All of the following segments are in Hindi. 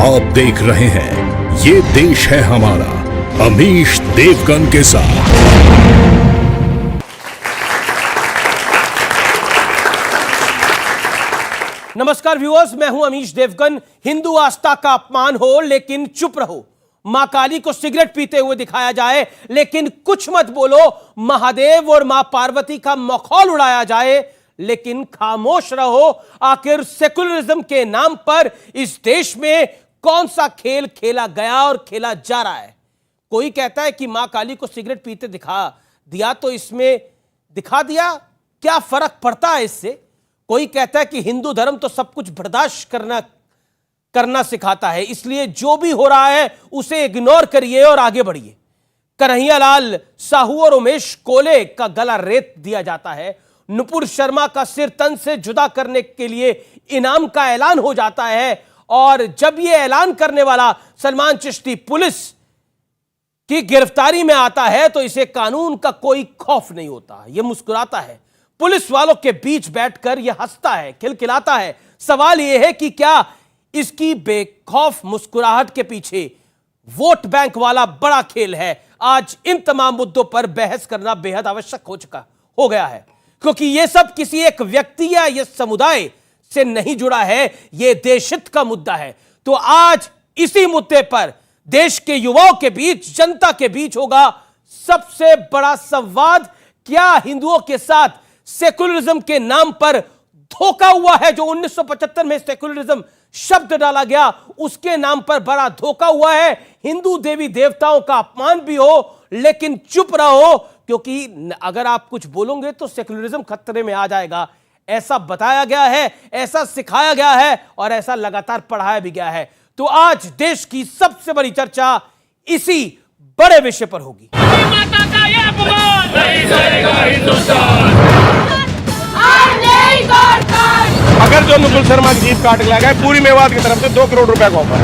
आप देख रहे हैं ये देश है हमारा, अमीश देवगन के साथ। नमस्कार व्यूअर्स, मैं हूं अमीश देवगन। हिंदू आस्था का अपमान हो लेकिन चुप रहो, मां काली को सिगरेट पीते हुए दिखाया जाए लेकिन कुछ मत बोलो, महादेव और मां पार्वती का मखौल उड़ाया जाए लेकिन खामोश रहो। आखिर सेकुलरिज्म के नाम पर इस देश में कौन सा खेल खेला गया और खेला जा रहा है? कोई कहता है कि मां काली को सिगरेट पीते दिखा दिया तो इसमें दिखा दिया, क्या फर्क पड़ता है इससे? कोई कहता है कि हिंदू धर्म तो सब कुछ बर्दाश्त करना सिखाता है, इसलिए जो भी हो रहा है उसे इग्नोर करिए और आगे बढ़िए। कन्हैयालाल साहू और उमेश कोले का गला रेत दिया जाता है, नुपुर शर्मा का सिर तन से जुदा करने के लिए इनाम का ऐलान हो जाता है, और जब यह ऐलान करने वाला सलमान चिश्ती पुलिस की गिरफ्तारी में आता है तो इसे कानून का कोई खौफ नहीं होता। यह मुस्कुराता है, पुलिस वालों के बीच बैठकर यह हंसता है, खिलखिलाता है। सवाल यह है कि क्या इसकी बेखौफ मुस्कुराहट के पीछे वोट बैंक वाला बड़ा खेल है? आज इन तमाम मुद्दों पर बहस करना बेहद आवश्यक हो गया है, क्योंकि यह सब किसी एक व्यक्ति या यह समुदाय से नहीं जुड़ा है, यह देशहित का मुद्दा है। तो आज इसी मुद्दे पर देश के युवाओं के बीच, जनता के बीच होगा सबसे बड़ा संवाद। क्या हिंदुओं के साथ सेकुलरिज्म के नाम पर धोखा हुआ है? जो 1975 में सेकुलरिज्म शब्द डाला गया, उसके नाम पर बड़ा धोखा हुआ है। हिंदू देवी देवताओं का अपमान भी हो लेकिन चुप रहो, क्योंकि अगर आप कुछ बोलोगे तो सेकुलरिज्म खतरे में आ जाएगा। ऐसा बताया गया है, ऐसा सिखाया गया है और ऐसा लगातार पढ़ाया भी गया है। तो आज देश की सबसे बड़ी चर्चा इसी बड़े विषय पर होगी। माता का ये अपमान नहीं सहेगा हिंदुस्तान। अगर जो नुपुर शर्मा की जीप काट लिया गया, पूरी मेवात की तरफ से 2 करोड़ रुपए का ऑफर।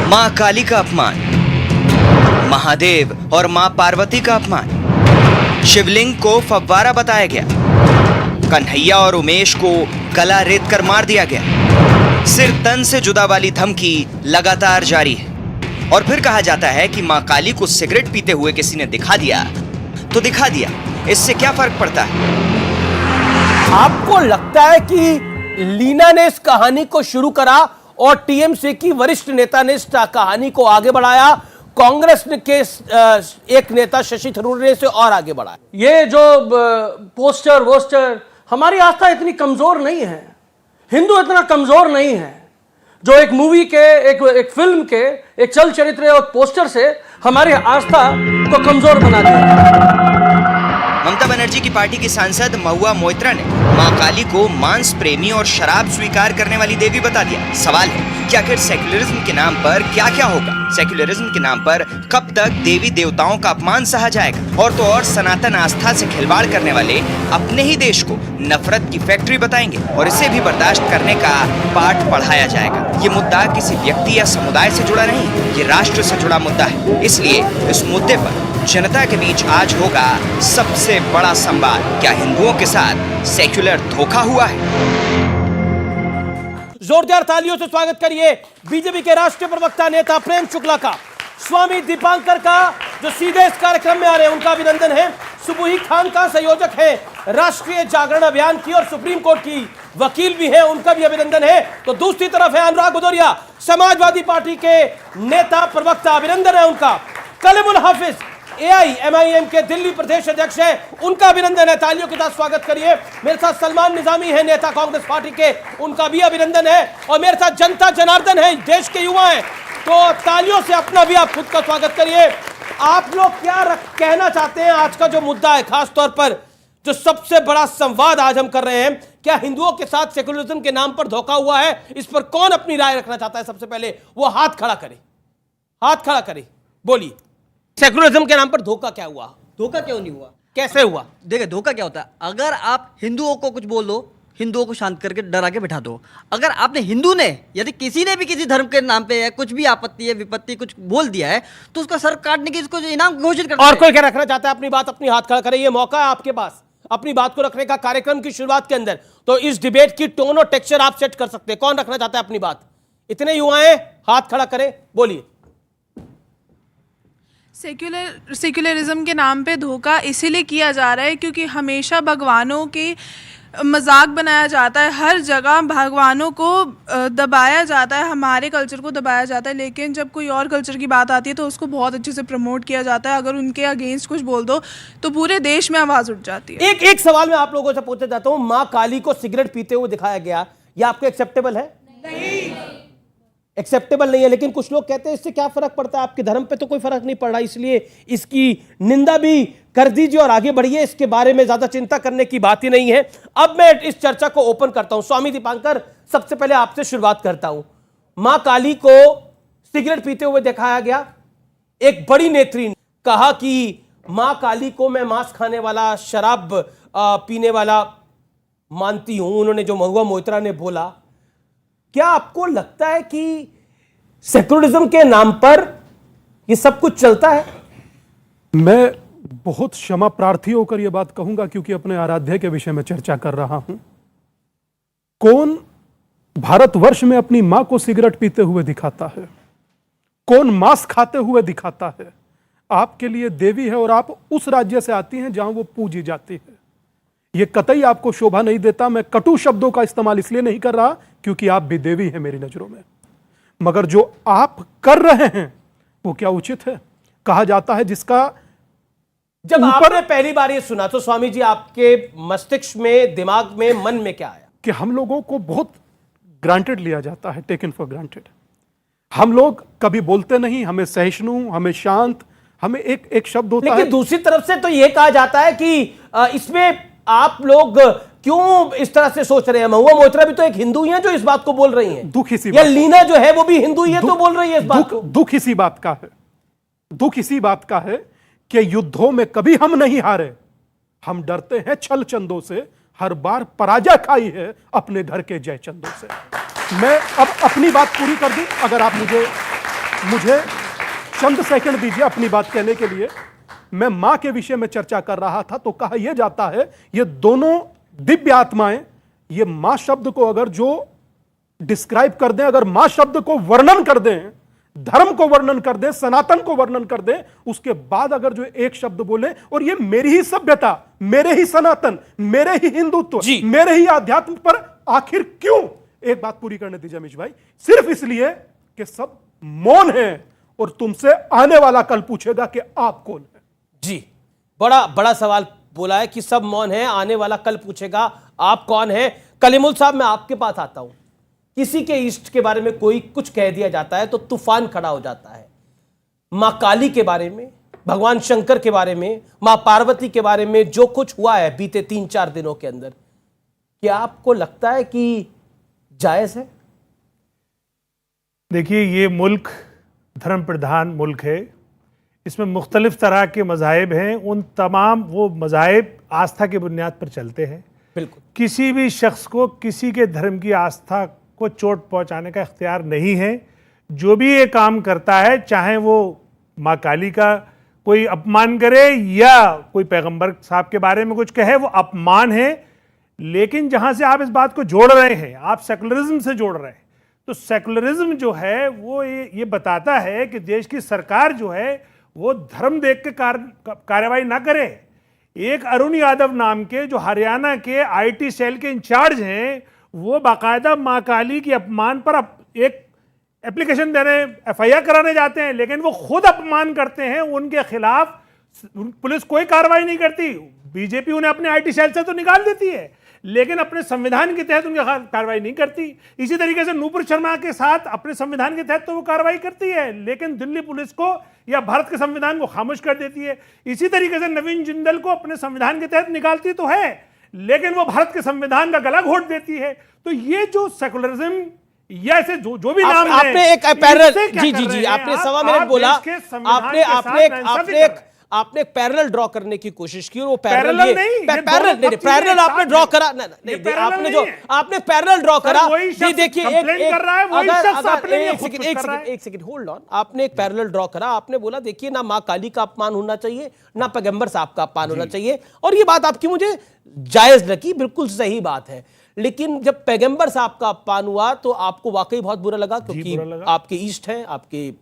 मां काली का अपमान, महादेव और मां पार्वती का अपमान, शिवलिंग को फव्वारा बताया गया, कन्हैया और उमेश को गला रेत कर मार दिया गया, सिर तन से जुदा वाली धमकी लगातार जारी है। और फिर कहा जाता है कि मां काली को सिगरेट पीते हुए किसी ने दिखा दिया तो दिखा दिया, इससे क्या फर्क पड़ता है? आपको लगता है कि लीना ने इस कहानी को शुरू करा और टीएमसी की वरिष्ठ नेता ने इस कहानी को आगे बढ़ाया, कांग्रेस के एक नेता शशि थरूर ने इसे और आगे बढ़ाया? ये जो पोस्टर हमारी आस्था इतनी कमजोर नहीं है, हिंदू इतना कमजोर नहीं है जो एक मूवी के, एक फिल्म के, एक चल चरित्र और पोस्टर से हमारी आस्था को कमजोर बना दिया। ममता बनर्जी की पार्टी की सांसद महुआ मोइत्रा ने मां काली को मांस प्रेमी और शराब स्वीकार करने वाली देवी बता दिया। सवाल है कि आखिर सेक्युलरिज्म के नाम पर क्या क्या होगा? सेक्युलरिज्म के नाम पर कब तक देवी देवताओं का अपमान सहा जाएगा? और तो और सनातन आस्था से खिलवाड़ करने वाले अपने ही देश को नफरत की फैक्ट्री बताएंगे और इसे भी बर्दाश्त करने का पाठ पढ़ाया जाएगा। ये मुद्दा किसी व्यक्ति या समुदाय से जुड़ा नहीं, ये राष्ट्र से जुड़ा मुद्दा है। इसलिए इस मुद्दे पर जनता के बीच आज होगा सबसे बड़ा संवाद। क्या हिंदुओं के साथ सेक्युलर धोखा हुआ है? जोरदार तालियों से स्वागत करिए बीजेपी के राष्ट्रीय प्रवक्ता नेता प्रेम शुक्ला का, स्वामी दीपांकर का जो सीधे इस कार्यक्रम में आ रहे हैं उनका अभिनंदन है, सुबुही खान का संयोजक है राष्ट्रीय जागरण अभियान की और सुप्रीम कोर्ट की वकील भी है, उनका भी अभिनंदन है। तो दूसरी तरफ है अनुराग भदौरिया, समाजवादी पार्टी के नेता प्रवक्ता, अभिनंदन है उनका। कलीमुल हाफिज AIMIM के दिल्ली प्रदेश अध्यक्ष है, उनका अभिनंदन है, तालियों के साथ स्वागत करिए। मेरे साथ सलमान निजामी है, नेता कांग्रेस पार्टी के, उनका भी अभिनंदन है। और मेरे साथ जनता जनार्दन है, देश के युवा हैं, तो तालियों से अपना भी आप खुद का स्वागत करिए। आप लोग क्या कहना चाहते हैं? आज का जो मुद्दा है, खास तौर पर जो सबसे बड़ा संवाद आज हम कर रहे हैं, क्या हिंदुओं के साथ सेकुलरिज्म के नाम पर धोखा हुआ है? इस पर कौन अपनी राय रखना चाहता है? सबसे पहले वो हाथ खड़ा करे, बोलिए। सेकुलरिज्म के नाम पर धोखा क्या हुआ? धोखा क्यों नहीं हुआ? कैसे हुआ? देखिए, धोखा क्या होता है, अगर आप हिंदुओं को कुछ बोल दो हिंदुओं को शांत करके डरा के बैठा दो। अगर आपने हिंदू ने यदि किसी ने भी किसी धर्म के नाम पे या कुछ भी आपत्ति है विपत्ति कुछ बोल दिया है तो उसका सर काटने की इसको इनाम घोषित कर। और कोई क्या रखना चाहता है अपनी बात, अपनी हाथ खड़ा करे, ये मौका है आपके पास अपनी बात को रखने का कार्यक्रम की शुरुआत के अंदर। तो इस डिबेट की टोन और टेक्सचर आप सेट कर सकते हैं। कौन रखना चाहता है अपनी बात? इतने युवाएं हाथ खड़ा करें, बोलिए। सेक्युलरिज्म के नाम पे धोखा इसीलिए किया जा रहा है क्योंकि हमेशा भगवानों के मजाक बनाया जाता है, हर जगह भगवानों को दबाया जाता है, हमारे कल्चर को दबाया जाता है। लेकिन जब कोई और कल्चर की बात आती है तो उसको बहुत अच्छे से प्रमोट किया जाता है। अगर उनके अगेंस्ट कुछ बोल दो तो पूरे देश में आवाज उठ जाती है। एक सवाल मैं आप लोगों से पूछना चाहता हूं, मां काली को सिगरेट पीते हुए दिखाया गया, यह आपको एक्सेप्टेबल है? नहीं, एक्सेप्टेबल नहीं है। लेकिन कुछ लोग कहते हैं इससे क्या फर्क पड़ता है, आपके धर्म पे तो कोई फर्क नहीं पड़ रहा, इसलिए इसकी निंदा भी कर दीजिए और आगे बढ़िए, इसके बारे में ज्यादा चिंता करने की बात ही नहीं है। अब मैं इस चर्चा को ओपन करता हूं। स्वामी दीपांकर, सबसे पहले आपसे शुरुआत करता हूं। मां काली को सिगरेट पीते हुए दिखाया गया, एक बड़ी नेत्री ने कहा कि मां काली को मैं मांस खाने वाला, शराब पीने वाला मानती हूं। उन्होंने जो महुआ मोइत्रा ने बोला, क्या आपको लगता है कि सेक्युलरिज्म के नाम पर यह सब कुछ चलता है? मैं बहुत क्षमा प्रार्थी होकर यह बात कहूंगा क्योंकि अपने आराध्य के विषय में चर्चा कर रहा हूं। कौन भारतवर्ष में अपनी मां को सिगरेट पीते हुए दिखाता है? कौन मांस खाते हुए दिखाता है? आपके लिए देवी है और आप उस राज्य से आती हैं जहां वो पूजी जाती है। यह कतई आपको शोभा नहीं देता। मैं कटु शब्दों का इस्तेमाल इसलिए नहीं कर रहा क्योंकि आप भी देवी हैं मेरी नजरों में, मगर जो आप कर रहे हैं वो क्या उचित है? कहा जाता है जिसका जब आपने पहली बार ये सुना तो स्वामी जी आपके मस्तिष्क में, दिमाग में, मन में क्या आया? कि हम लोगों को बहुत ग्रांटेड लिया जाता है, टेकन फॉर ग्रांटेड। हम लोग कभी बोलते नहीं, हमें सहिष्णु, हमें शांत, हमें एक शब्द होता है। लेकिन दूसरी तरफ से तो यह कहा जाता है कि इसमें आप लोग क्यों इस तरह से सोच रहे हैं? महुआ मोइत्रा भी तो एक हिंदू ही है जो इस बात को बोल रही हैं। दुख इसी या लीना जो है वो भी हिंदू ही है तो बोल रही है इस बात को। दुख इसी बात का है, दुख इसी बात का है कि युद्धों में कभी हम नहीं हारे। हम डरते हैं छल चंदों से, हर बार पराजय खाई है अपने घर के जय चंदों से। मैं अब अपनी बात पूरी कर दूं, अगर आप मुझे चंद सेकंड दीजिए अपनी बात कहने के लिए। मैं मां के विषय में चर्चा कर रहा था तो कहा यह जाता है ये दोनों दिव्य आत्माएं, ये मां शब्द को अगर जो डिस्क्राइब कर दें, अगर मां शब्द को वर्णन कर दें, धर्म को वर्णन कर दें, सनातन को वर्णन कर दें, उसके बाद अगर जो एक शब्द बोले और ये मेरी ही सभ्यता, मेरे ही सनातन, मेरे ही हिंदुत्व, मेरे ही आध्यात्म पर आखिर क्यों? एक बात पूरी करने दीजिए अमीश भाई। सिर्फ इसलिए कि सब मौन है और तुमसे आने वाला कल पूछेगा कि आप कौन है। जी, बड़ा सवाल बोला है कि सब मौन है, आने वाला कल पूछेगा आप कौन है। कलीमुल साहब, मैं आपके पास आता हूं। किसी के इष्ट के बारे में कोई कुछ कह दिया जाता है तो तूफान खड़ा हो जाता है। मां काली के बारे में, भगवान शंकर के बारे में, मां पार्वती के बारे में जो कुछ हुआ है बीते 3-4 दिनों के अंदर, क्या आपको लगता है कि जायज है? देखिए, ये मुल्क धर्म प्रधान मुल्क है। इसमें मुख्तलिफ तरह के मज़ाहिब हैं। उन तमाम वो मज़ाहिब आस्था की बुनियाद पर चलते हैं। बिल्कुल, किसी भी शख्स को किसी के धर्म की आस्था को चोट पहुंचाने का इख्तियार नहीं है। जो भी ये काम करता है, चाहे वो माँ काली का कोई अपमान करे या कोई पैगंबर साहब के बारे में कुछ कहे, वो अपमान है। लेकिन जहाँ से आप इस बात को जोड़ रहे हैं, आप सेकुलरिज्म से जोड़ रहे हैं, तो सेकुलरिज्म जो है वो ये बताता है कि देश की सरकार जो है वो धर्म देख के कार्रवाई ना करे। एक अरुण यादव नाम के जो हरियाणा के आईटी सेल के इंचार्ज हैं, वो बाकायदा माँ काली की अपमान पर एक एप्लीकेशन देने, एफआईआर कराने जाते हैं, लेकिन वो खुद अपमान करते हैं। उनके खिलाफ पुलिस कोई कार्रवाई नहीं करती। बीजेपी उन्हें अपने आईटी सेल से तो निकाल देती है, लेकिन अपने संविधान के तहत उनके खिलाफ कार्रवाई नहीं करती। इसी तरीके से नूपुर शर्मा के साथ अपने संविधान के तहत तो वो कार्रवाई करती है, लेकिन दिल्ली पुलिस को या भारत के संविधान को खामोश कर देती है। इसी तरीके से नवीन जिंदल को अपने संविधान के तहत निकालती तो है, लेकिन वो भारत के संविधान का गला घोट देती है। तो ये जो सेकुलरिज्म या ऐसे जो भी नाम आपने एक पैरल, जी, आपने 1.25 मिनट बोला। आपने एक पैरेलल ड्रॉ करने की कोशिश की और वो पैरेलल नहीं, ये दोनों पैरेलल आपने साथ ड्रॉ हैं। करा ये नहीं, पैरेलल आपने नहीं जो है। आपने पैरेलल ड्रॉ करा, वही शख्स देखिए कंप्लेंट कर रहा है, वही शख्स अपने लिए खुद कुछ कर रहा है। एक सेकंड होल्ड ऑन, आपने एक पैरेलल ड्रॉ करा, आपने बोला देखिए ना मां काली का अपमान होना चाहिए ना पैगंबर साहब का अपमान होना चाहिए, और ये बात आपकी मुझे जायज लगी, बिल्कुल सही बात है। लेकिन जब पैगंबर साहब का अपमान हुआ तो आपको वाकई बहुत बुरा लगा, क्योंकि बुरा लगा। आपके ईष्ट हैं, आपके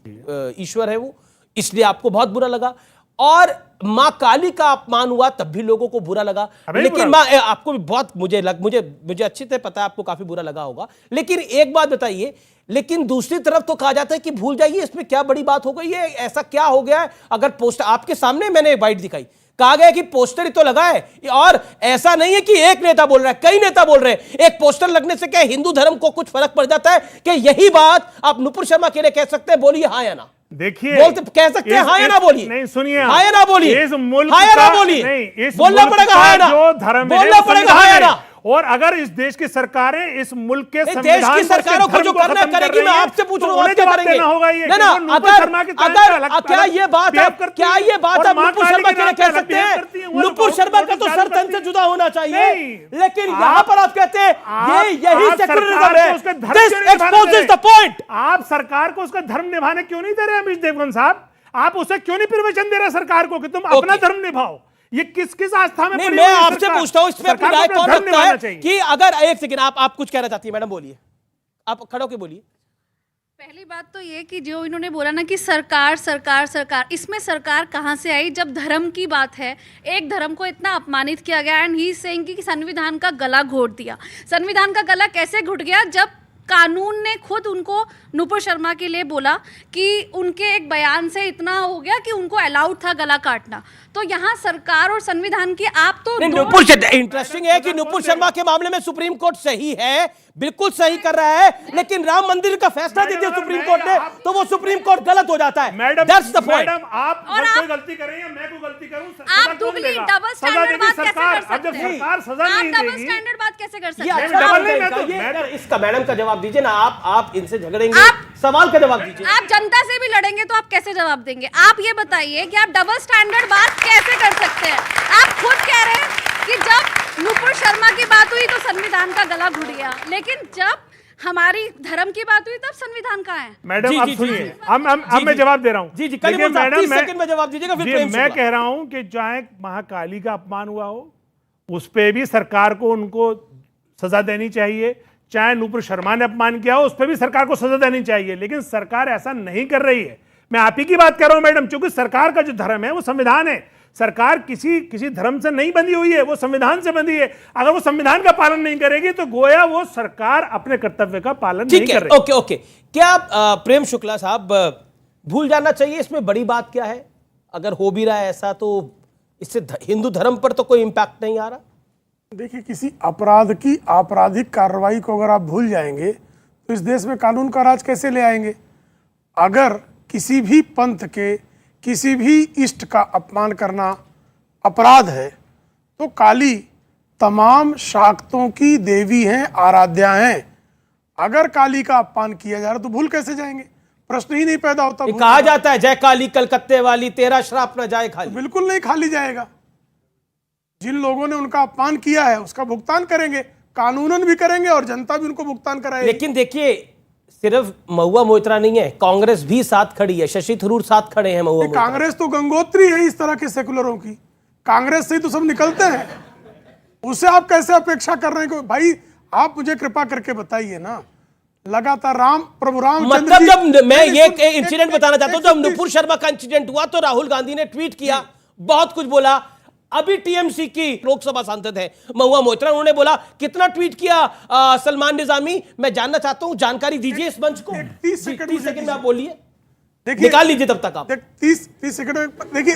ईश्वर है वो, इसलिए आपको बहुत बुरा लगा। और मां काली का अपमान हुआ तब भी लोगों को बुरा लगा, लेकिन मां आपको भी बहुत मुझे अच्छी तरह पता है आपको काफी बुरा लगा होगा। लेकिन एक बात बताइए, लेकिन दूसरी तरफ तो कहा जाता है कि भूल जाइए, इसमें क्या बड़ी बात हो गई है, ऐसा क्या हो गया है? अगर पोस्टर आपके सामने मैंने वाइट दिखाई, कहा गया कि पोस्टर ही तो लगा है, और ऐसा नहीं है कि एक नेता बोल रहा है, कई नेता बोल रहे हैं। एक पोस्टर लगने से क्या हिंदू धर्म को कुछ फर्क पड़ जाता है? कि यही बात आप नुपुर शर्मा के लिए कह सकते हैं, बोलिए हाँ या ना। देखिए, बोलते कह सकते हैं हाँ या ना बोलिए। नहीं सुनिए, हाँ या ना बोलिए, इस मुल्क हाँ या ना का- बोलिए, नहीं, इस बोलना मुल्क पड़ेगा का हाँ या ना, जो धर्म है, बोलना वो पड़ेगा हाँ या संविधान ना। है। और अगर इस देश की सरकारें इस मुल्क के देश संविधान की पर से सरकारों को धर्म जो करना खत्म कर करेगी, रही मैं है, आपसे पूछ तो रहा हूं, आप उन्हें क्या जवाब करेंगे? देना होगा। ये ना, वो नुपुर शर्मा की तरह क्या अलग ये बात behave आप करती क्या है, ये बात और आप मां नुपुर काली शर्मा के के लिए नाम कह पे सकते behave हैं? करती है, वो नुपुर लोग शर्मा का तो नोटिस सर जारी तन से करती जुदा होना चाहिए, नहीं। लेकिन यहां पर आप कहते हैं यही आप सेक्युलरिज्म सरकार है। को उसका धर्म दिस क्यों नहीं निभाने एक्सपोजेस दे द पॉइंट। रहे? आप सरकार को उसका धर्म निभाने क्यों नहीं दे रहे अमीश देवगन साहब? आप उसे क्यों नहीं परमिशन दे रहे सरकार को कि तुम अपना धर्म निभाओ? ये किस किस आस्था में नहीं, पड़ी मैं हुई है आपसे सरकार? पूछता हूं, इसमें अपनी सरकार को राय अपना कौन धर्म रखता निभाना है चाहिए। कि अगर एक सेकंड आप कुछ कहना चाहती है मैडम, बोलिए, आप खड़े होकर बोलिए। पहली बात तो ये कि जो इन्होंने बोला ना कि सरकार सरकार सरकार, इसमें सरकार कहाँ से आई जब धर्म की बात है? एक धर्म को इतना अपमानित किया गया एंड ही सेइंग कि संविधान का गला घोट दिया। संविधान का गला कैसे घुट गया? जब कानून ने खुद उनको नुपुर शर्मा के लिए बोला कि उनके एक बयान से इतना हो गया कि उनको अलाउड था गला काटना। तो यहाँ सरकार और संविधान की आप तो नुपुर इंटरेस्टिंग है कि नुपुर शर्मा के मामले में सुप्रीम कोर्ट सही है, बिल्कुल सही कर रहा है, लेकिन राम मंदिर का फैसला दे दिया सुप्रीम कोर्ट ने, तो वो सुप्रीम कोर्ट गलत हो जाता है। Madam, that's the point. Madam, आप और जब आप- कोई गलती करें या मैं कोई गलती करूं, आप सजा कौन दुगली देगा? डबल सजा स्टैंडर्ड देगी बात कैसे सरकार। कर अब जब सकते हैं? सरकार सजा आप नहीं डबल देगी, स्टैंडर्ड बात कैसे कर सकते ये हैं? अच्छा डबल बात नहीं, है मैं इनका, तो- ये मैं- अगर इसका मैडम का जवाब दीजिए ना, आप इनसे झगड़ेंगे, आप- सवाल का जवाब दीजिए। आप जनता से भी लड़ेंगे तो आप कैसे जवाब देंगे? आप ये बताइए कि आप डबल स्टैंडर्ड बात कैसे कर सकते हैं? आप खुद कह रहे हैं कि जब नुपुर शर्मा की बात हुई तो संविधान का गला घुट गया, लेकिन जब हमारी धर्म की बात हुई तब संविधान कहाँ है? मैडम जी, आप जी, सुनिए, जी, अब मैं जवाब दे रहा हूं। जी, जी, देखिए, करीबन मैडम, 30 मैं- सेकंड में जवाब दीजिएगा, फिर जी, प्रेम मैं शुक्ला। कह रहा हूं कि चाहे महाकाली का अपमान हुआ हो, उस पे भी सरकार को उनको सजा देनी चाहिए। चाहे नुपुर शर्मा ने अपमान किया हो, उस पर भी सरकार को सजा देनी चाहिए, लेकिन सरकार ऐसा नहीं कर रही है। मैं आप ही की बात कर रहा हूं मैडम, क्योंकि सरकार का जो धर्म है वो संविधान है। सरकार किसी धर्म से नहीं बंधी हुई है, वो संविधान से बंधी है। अगर वो संविधान का पालन नहीं करेगी तो गोया वो सरकार अपने कर्तव्य का पालन नहीं ठीक कर है, रही। Okay okay. क्या प्रेम शुक्ला साहब, भूल जाना चाहिए इसमें बड़ी बात क्या है? अगर हो भी रहा है ऐसा तो इससे हिंदू धर्म पर तो कोई इंपैक्ट नहीं आ रहा। देखिए, किसी अपराध की आपराधिक कार्रवाई को अगर आप भूल जाएंगे तो इस देश में कानून का राज कैसे ले आएंगे? अगर किसी भी पंथ के किसी भी इष्ट का अपमान करना अपराध है तो काली तमाम शाक्तों की देवी हैं, आराध्या हैं। अगर काली का अपमान किया जा रहा तो भूल कैसे जाएंगे? प्रश्न ही नहीं पैदा होता। भूल कहा जाता है जय काली कलकत्ते वाली, तेरा श्राप न जाए खाली। बिल्कुल नहीं खाली जाएगा। जिन लोगों ने उनका अपमान किया है उसका भुगतान करेंगे, कानूनन भी करेंगे और जनता भी उनको भुगतान कराएगी। लेकिन देखिए, सिर्फ महुआ मोइत्रा नहीं है, कांग्रेस भी साथ खड़ी है, शशि थरूर साथ खड़े हैं महुआ मोइत्रा। कांग्रेस तो गंगोत्री है इस तरह के सेकुलरों की, कांग्रेस से ही तो सब निकलते हैं। उससे आप कैसे अपेक्षा कर रहे हैं कि भाई आप मुझे कृपा करके बताइए ना, लगातार प्रभु रामचंद्र मतलब जी- जब मैं ये एक- इंसिडेंट एक- बताना चाहता हूं, एक- जब नुपुर शर्मा का इंसिडेंट हुआ तो राहुल गांधी ने ट्वीट किया, बहुत कुछ बोला। अभी टीएमसी की लोकसभा सांसद है महुआ मोइत्रा, उन्होंने बोला कितना ट्वीट किया सलमान निजामी, मैं जानना चाहता हूं, जानकारी दीजिए इस मंच को। 30 सेकंड 30 सेकंड में आप बोलिए, देखिए, निकाल लीजिए तब तक आप। 30 सेकंड में देखिए,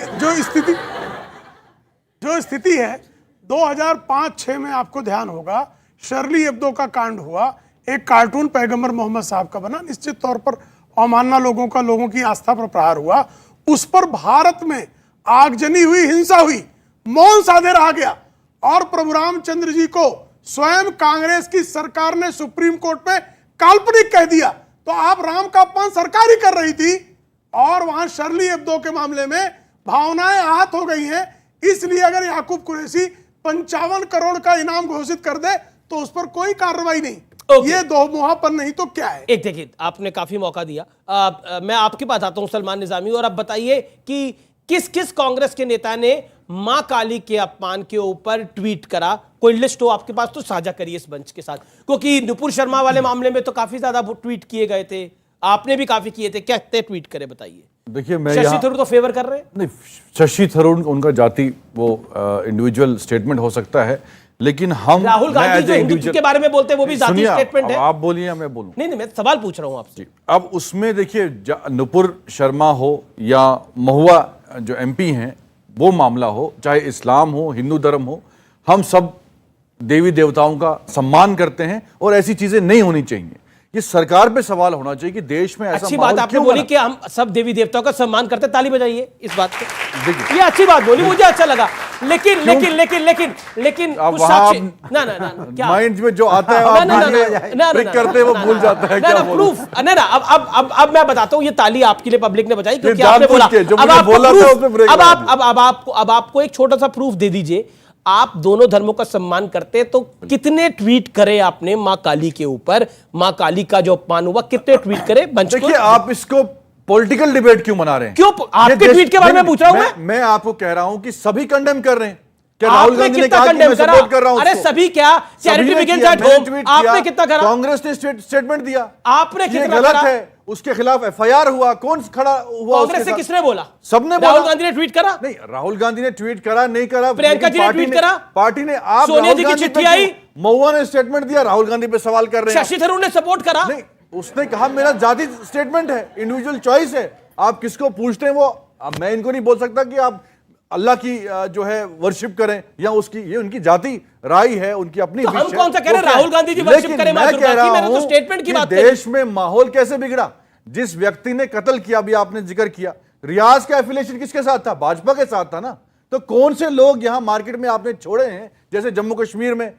जो स्थिति है 2005-6 में आपको ध्यान होगा, शर्ली एब्दो का कांड हुआ, एक कार्टून पैगंबर मोहम्मद साहब का बना, निश्चित तौर पर अवमानना लोगों की आस्था पर प्रहार हुआ। उस पर भारत में आगजनी हुई, हिंसा हुई, मौन साधे रहा गया और प्रभु रामचंद्र जी को स्वयं कांग्रेस की सरकार ने सुप्रीम कोर्ट में काल्पनिक कह दिया। तो आप राम का अपमान सरकार ही कर रही थी और वहां शर्ली एब्दो के मामले में भावनाएं आहत हो गई हैं, इसलिए अगर याकूब कुरैशी 55 करोड़ का इनाम घोषित कर दे तो उस पर कोई कार्रवाई नहीं। ये दो मुहापन नहीं तो क्या है। एक देखिए, आपने काफी मौका दिया। मैं आपके पास आता हूं सलमान निजामी, और अब बताइए कि किस किस कांग्रेस के नेता ने मां काली के अपमान के ऊपर ट्वीट करा। कोई लिस्ट हो आपके पास तो साझा करिए इस मंच के साथ, क्योंकि नुपुर शर्मा वाले मामले में तो काफी ज्यादा ट्वीट किए गए थे, आपने भी काफी किए थे। क्या ट्वीट करे बताइए। देखिए, मैं शशि थरूर तो फेवर कर रहे हैं। नहीं, शशि थरूर उनका जाति वो इंडिविजुअल स्टेटमेंट हो सकता है, लेकिन हम राहुल गांधी जो हिंदुत्व के बारे में बोलते हैं वो भी जाति स्टेटमेंट है। आप बोलिए, मैं बोलूं। नहीं, मैं सवाल पूछ रहा हूं आपसे। अब उसमें देखिए, नुपुर शर्मा हो या महुआ जो एमपी हैं, वो मामला हो, चाहे इस्लाम हो, हिंदू धर्म हो, हम सब देवी देवताओं का सम्मान करते हैं और ऐसी चीजें नहीं होनी चाहिए। ये सरकार पे सवाल होना चाहिए कि देश में ऐसा अच्छी बात आपने बोली कि हम सब देवी देवताओं का सम्मान करते हैं, ताली बजाइए इस बात पे। ये अच्छी बात बोली, मुझे अच्छा लगा। लेकिन लेकिन लेकिन लेकिन लेकिन ना माइंड में जो आता है आप करते हैं वो भूल जाता है। क्या प्रूफ ना अब मैं बताता हूं, ये ताली आपके लिए पब्लिक ने बजाई क्योंकि आपने बोला। अब आपको एक छोटा सा प्रूफ दे दीजिए, आप दोनों धर्मों का सम्मान करते हैं तो कितने ट्वीट करे आपने मां काली के ऊपर? मां काली का जो अपमान हुआ, कितने ट्वीट करे? देखिए, आप इसको पॉलिटिकल डिबेट क्यों मना रहे हैं? क्यों? आपके ट्वीट के बारे में पूछ रहा हूं मैं आपको कह रहा हूं कि सभी कंडेम कर रहे हैं। क्या राहुल गांधी ने कहा कि मैं सपोर्ट कर रहा हूं? अरे सभी क्या, चैरिटी बिगिंस एट होम, आपने कितना करा? कांग्रेस ने स्टेटमेंट दिया, आपने कितना गलत है, उसके खिलाफ एफआईआर हुआ। कौन खड़ा हुआ? कांग्रेस से किसने बोला? सबने बोला। राहुल गांधी ने ट्वीट करा? नहीं, राहुल गांधी ने ट्वीट करा नहीं करा, प्रियंका जी ने ट्वीट करा, पार्टी ने। आप सोनिया जी की चिट्ठी आई, महुआ ने स्टेटमेंट दिया, राहुल गांधी पे सवाल कर रहे हैं। शशि थरूर ने सपोर्ट करा? नहीं, उसने कहा मेरा जाति स्टेटमेंट है, इंडिविजुअल चॉइस है। आप किसको पूछते हैं वो, अब मैं इनको नहीं बोल सकता कि आप अल्लाह की जो है वर्शिप करें या उसकी, ये उनकी जाति राय है, उनकी अपनी तो हम कौन सा कह रहे हैं राहुल गांधी जी वर्शिप करें? मैं कह रहा हूं तो स्टेटमेंट की बात, देश में माहौल कैसे बिगड़ा। जिस व्यक्ति ने कत्ल किया, अभी आपने जिक्र किया, रियाज का एफिलिएशन किसके साथ था? भाजपा के साथ था ना। तो कौन से लोग यहां मार्केट में आपने छोड़े हैं? जैसे जम्मू कश्मीर में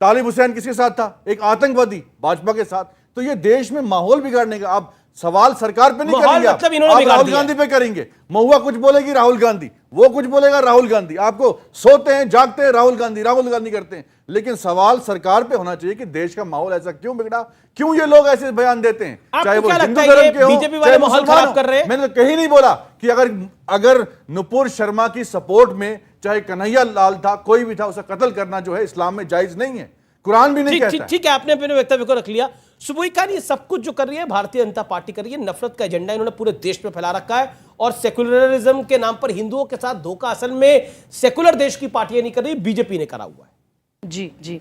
तालिब हुसैन किसके साथ था? एक आतंकवादी, भाजपा के साथ। तो ये देश में माहौल बिगाड़ने का आप सवाल सरकार पे नहीं करेंगे, मतलब आप राहुल गांधी पे करेंगे। महुआ कुछ बोलेगी, राहुल गांधी, वो कुछ बोलेगा, राहुल गांधी। आपको सोते हैं जागते हैं राहुल गांधी करते हैं। लेकिन सवाल सरकार पे होना चाहिए कि देश का माहौल ऐसा क्यों बिगड़ा, क्यों ये लोग ऐसे बयान देते हैं, चाहे वो हिंदू धर्म के हो, बीजेपी वाले माहौल खराब कर रहे हैं। मैंने कहीं नहीं बोला कि अगर नुपुर शर्मा की सपोर्ट में चाहे कन्हैया लाल था, कोई भी था, उसे कत्ल करना जो है इस्लाम में जायज नहीं है, कुरान भी नहीं कहता। ठीक है, आपने अपने वक्तव्य को रख लिया। सुबोई खान, ये सब कुछ जो कर रही है भारतीय जनता पार्टी कर रही है, नफरत का एजेंडा इन्होंने पूरे देश में फैला रखा है, और सेकुलरिज्म के नाम पर हिंदुओं के साथ धोखा असल में सेकुलर देश की पार्टियां नहीं कर रही, बीजेपी ने करा हुआ है। जी जी,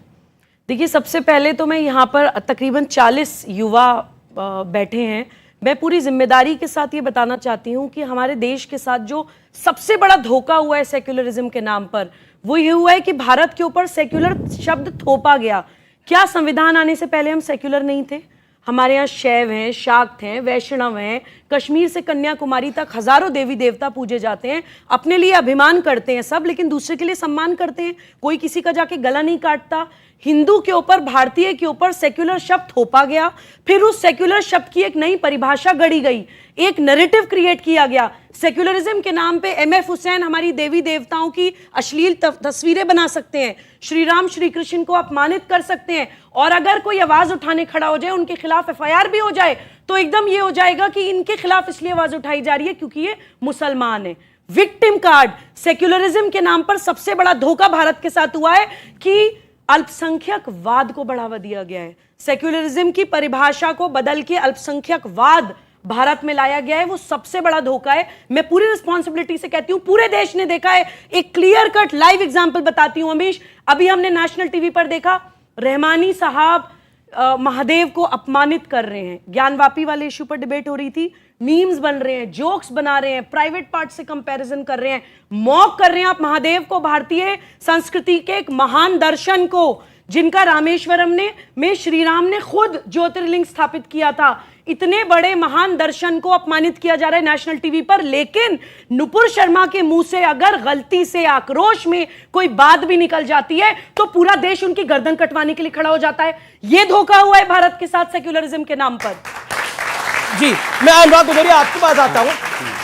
देखिए, सबसे पहले तो मैं यहाँ पर तकरीबन 40 युवा बैठे हैं। मैं पूरी जिम्मेदारी के साथ ये बताना चाहती हूँ कि हमारे देश के साथ जो सबसे बड़ा धोखा हुआ है सेक्युलरिज्म के नाम पर, वो ये हुआ है कि भारत के ऊपर सेक्युलर शब्द थोपा गया। क्या संविधान आने से पहले हम सेक्युलर नहीं थे? हमारे यहाँ शैव हैं, शाक्त हैं, वैष्णव हैं, कश्मीर से कन्याकुमारी तक हजारों देवी देवता पूजे जाते हैं। अपने लिए अभिमान करते हैं सब, लेकिन दूसरे के लिए सम्मान करते हैं। कोई किसी का जाके गला नहीं काटता। हिंदू के ऊपर, भारतीय के ऊपर सेक्युलर शब्द थोपा गया, फिर उस सेक्युलर शब्द की एक नई परिभाषा गढ़ी गई, एक नैरेटिव क्रिएट किया गया। सेक्युलरिज्म के नाम पे MF हुसैन हमारी देवी देवताओं की अश्लील तस्वीरें बना सकते हैं, श्री राम श्री कृष्ण को अपमानित कर सकते हैं, और अगर कोई आवाज उठाने खड़ा हो जाए, उनके खिलाफ FIR भी हो जाए, तो एकदम ये हो जाएगा कि इनके खिलाफ इसलिए आवाज उठाई जा रही है क्योंकि ये मुसलमान है। विक्टिम कार्ड, सेक्युलरिज्म के नाम पर सबसे बड़ा धोखा भारत के साथ हुआ है कि अल्पसंख्यकवाद को बढ़ावा दिया गया है। सेक्युलरिज्म की परिभाषा को बदल के अल्पसंख्यकवाद भारत में लाया गया है, वो सबसे बड़ा धोखा है। मैं पूरी रिस्पॉन्सिबिलिटी से कहती हूं, पूरे देश ने देखा है। एक क्लियर कट लाइव एग्जांपल बताती हूं अमीश, अभी हमने नेशनल टीवी पर देखा, रहमानी साहब महादेव को अपमानित कर रहे हैं। ज्ञानवापी वाले इशू पर डिबेट हो रही थी, मीम्स बन रहे हैं, जोक्स बना रहे हैं, प्राइवेट पार्ट से कंपैरिजन कर रहे हैं, मॉक कर रहे हैं आप महादेव को, भारतीय संस्कृति के एक महान दर्शन को, जिनका रामेश्वरम में श्री राम ने खुद ज्योतिर्लिंग स्थापित किया था। इतने बड़े महान दर्शन को अपमानित किया जा रहा है नेशनल टीवी पर। लेकिन नुपुर शर्मा के मुंह से अगर गलती से आक्रोश में कोई बात भी निकल जाती है तो पूरा देश उनकी गर्दन कटवाने के लिए खड़ा हो जाता है। यह धोखा हुआ है भारत के साथ सेक्युलरिज्म के नाम पर। जी, मैं अनुराग गुजरिया आपके पास आता हूं।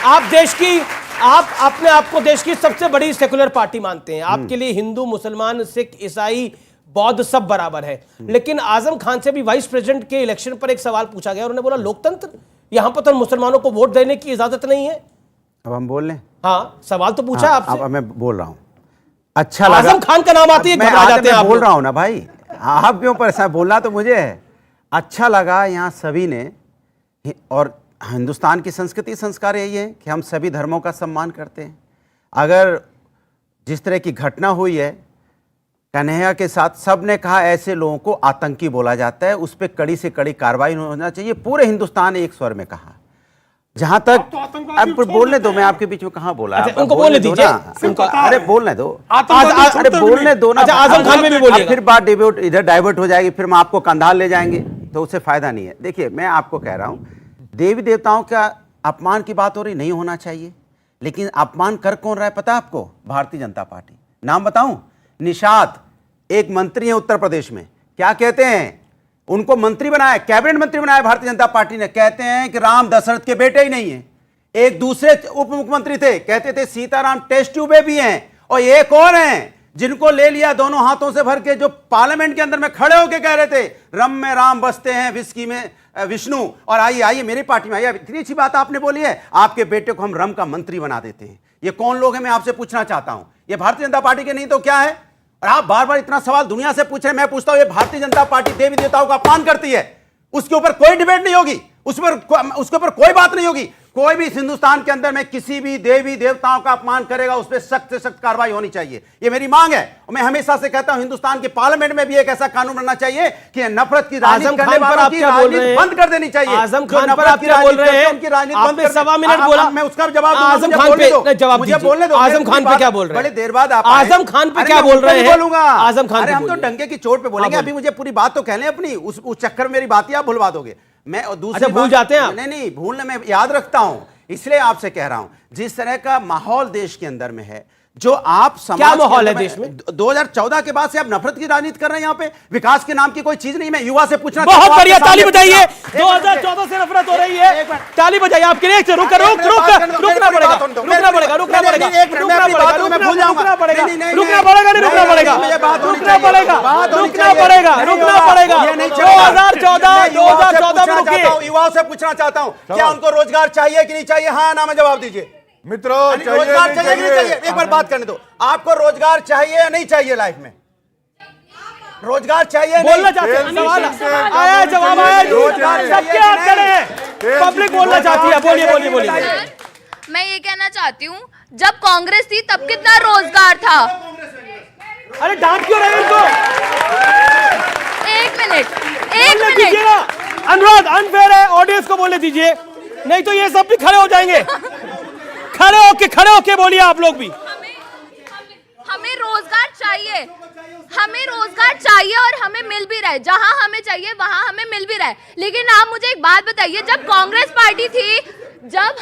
आप देश की आप अपने आप को देश की सबसे बड़ी सेकुलर पार्टी मानते हैं, आपके लिए हिंदू, मुसलमान, सिख, ईसाई, बौद्ध सब बराबर है। लेकिन आजम खान से भी वाइस प्रेसिडेंट के इलेक्शन पर एक सवाल पूछा गया, उन्होंने बोला लोकतंत्र, यहां पर तो मुसलमानों को वोट देने की इजाजत नहीं है। अब हम बोल लें? हाँ, सवाल तो पूछा आपसे। अब मैं बोल रहा हूं। अच्छा लगा, आजम खान का नाम आती है, घबरा जाते हैं आप। बोल रहा हूं ना भाई, आप क्यों परेशान, बोलना तो मुझे है। अच्छा लगा यहाँ सभी ने, और हिंदुस्तान की संस्कृति संस्कार यही है कि हम सभी धर्मों का सम्मान करते हैं। अगर जिस तरह की घटना हुई है कन्हैया के साथ, सब ने कहा ऐसे लोगों को आतंकी बोला जाता है, उस पर कड़ी से कड़ी कार्रवाई होना चाहिए। पूरे हिंदुस्तान ने एक स्वर में कहा। जहां तक अब बोलने दो, मैं आपके बीच में कहां बोला, उनको बोलने दीजिए, अरे बोलने दो, अरे बोलने दो ना। आजम खान में भी बोलिए, फिर बात डिबेट इधर डाइवर्ट हो जाएगी, फिर हम आपको कंधाल ले जाएंगे, तो उससे फायदा नहीं है। देखिए, मैं आपको कह रहा हूं, देवी देवताओं का अपमान की बात हो रही, नहीं होना चाहिए, लेकिन अपमान कर कौन रहा है पता है आपको? भारतीय जनता पार्टी। नाम बताऊं? निषाद एक मंत्री है उत्तर प्रदेश में, क्या कहते हैं? उनको मंत्री बनाया, कैबिनेट मंत्री बनाया भारतीय जनता पार्टी ने। कहते हैं कि राम दशरथ के बेटे ही नहीं है। एक दूसरे उप मुख्यमंत्री थे, कहते थे सीताराम टेस्ट ट्यूबे भी हैं। और ये कौन है जिनको ले लिया दोनों हाथों से भर के, जो पार्लियामेंट के अंदर में खड़े होकर कह रहे थे रम में राम बसते हैं, विस्की में विष्णु, और आइए आइए मेरी पार्टी में आइए। इतनी अच्छी बात आपने बोली है, आपके बेटे को हम रम का मंत्री बना देते हैं। ये कौन लोग हैं, मैं आपसे पूछना चाहता हूं। ये भारतीय जनता पार्टी के नहीं तो क्या है? और आप बार बार इतना सवाल दुनिया से पूछ रहे हैं, मैं पूछता हूं, ये भारतीय जनता पार्टी देवी देवताओं का अपमान करती है, उसके ऊपर कोई डिबेट नहीं होगी, उसके ऊपर कोई बात नहीं होगी। कोई भी इस हिंदुस्तान के अंदर में किसी भी देवी देवताओं का अपमान करेगा, उस पर सख्त से सख्त कार्रवाई होनी चाहिए, ये मेरी मांग है। और मैं हमेशा से कहता हूं, हिंदुस्तान के पार्लियामेंट में भी एक ऐसा कानून बनना चाहिए कि नफरत की राजनीति करने वालों की राजनीति बंद कर देनी चाहिए। आजम खान पर आप क्या बोल रहे हैं? उनकी राजनीति बंद कर, सवा मिनट बोला, मैं उसका जवाब आजम खान पे जवाब मुझे बोलने दो। आजम खान पे क्या बोल रहे हैं? बड़े देर बाद आप आजम खान पे क्या बोल रहे हैं? बोलूंगा आजम खान, अरे हम तो डंके की चोट पे बोलेंगे, अभी मुझे पूरी बात तो कह लें अपनी, उस चक्कर में मेरी बात ही आप भुलवा दोगे। मैं दूसरी भूल जाते हैं आप? नहीं, भूलने में याद रखता हूं, इसलिए आपसे कह रहा हूं, जिस तरह का माहौल देश के अंदर में है, जो आप समाज क्या माहौल है देश में? 2014 के बाद से आप नफरत की राजनीति कर रहे हैं। यहाँ पे विकास के नाम की कोई चीज नहीं। मैं युवा से पूछना बहुत बढ़िया, ताली बजाइए। 2014 से नफरत हो रही है, ताली बजाइए आपके लिए। रुकना पड़ेगा, रुकना पड़ेगा, रुकना पड़ेगा, रुकना पड़ेगा, रुकना पड़ेगा, रुकना पड़ेगा, रुकना पड़ेगा, नहीं रुकना पड़ेगा, रुकना पड़ेगा, रुकना पड़ेगा, रुकना पड़ेगा। 2014 में रुकिए। युवाओं से पूछना चाहता हूँ, क्या उनको रोजगार चाहिए कि नहीं चाहिए? हाँ ना में जवाब दीजिए मित्रों। रोजगार चाहिए कि नहीं चाहिए? एक बार बात करने दो, आपको रोजगार चाहिए या नहीं चाहिए? लाइफ में रोजगार चाहिए? बोलना चाहते हैं, सवाल आया, जवाब आया, सबके हाथ खड़े हैं, पब्लिक बोलना चाहती है। बोलिए बोलिए बोलिए। मैं ये कहना चाहती हूँ, जब कांग्रेस थी तब कितना रोजगार था? अरे डांट क्यों रहे इनको? एक मिनट। अनुराग, अनफेयर है, ऑडियंस को बोलने दीजिए, नहीं तो ये सब भी खड़े हो जाएंगे। खड़े होके बोलिए आप लोग भी। हमें रोजगार चाहिए, हमें रोजगार चाहिए और हमें मिल भी रहा है। जहां हमें चाहिए वहां हमें मिल भी रहा है। लेकिन आप मुझे एक बात बताइए, जब कांग्रेस पार्टी थी, जब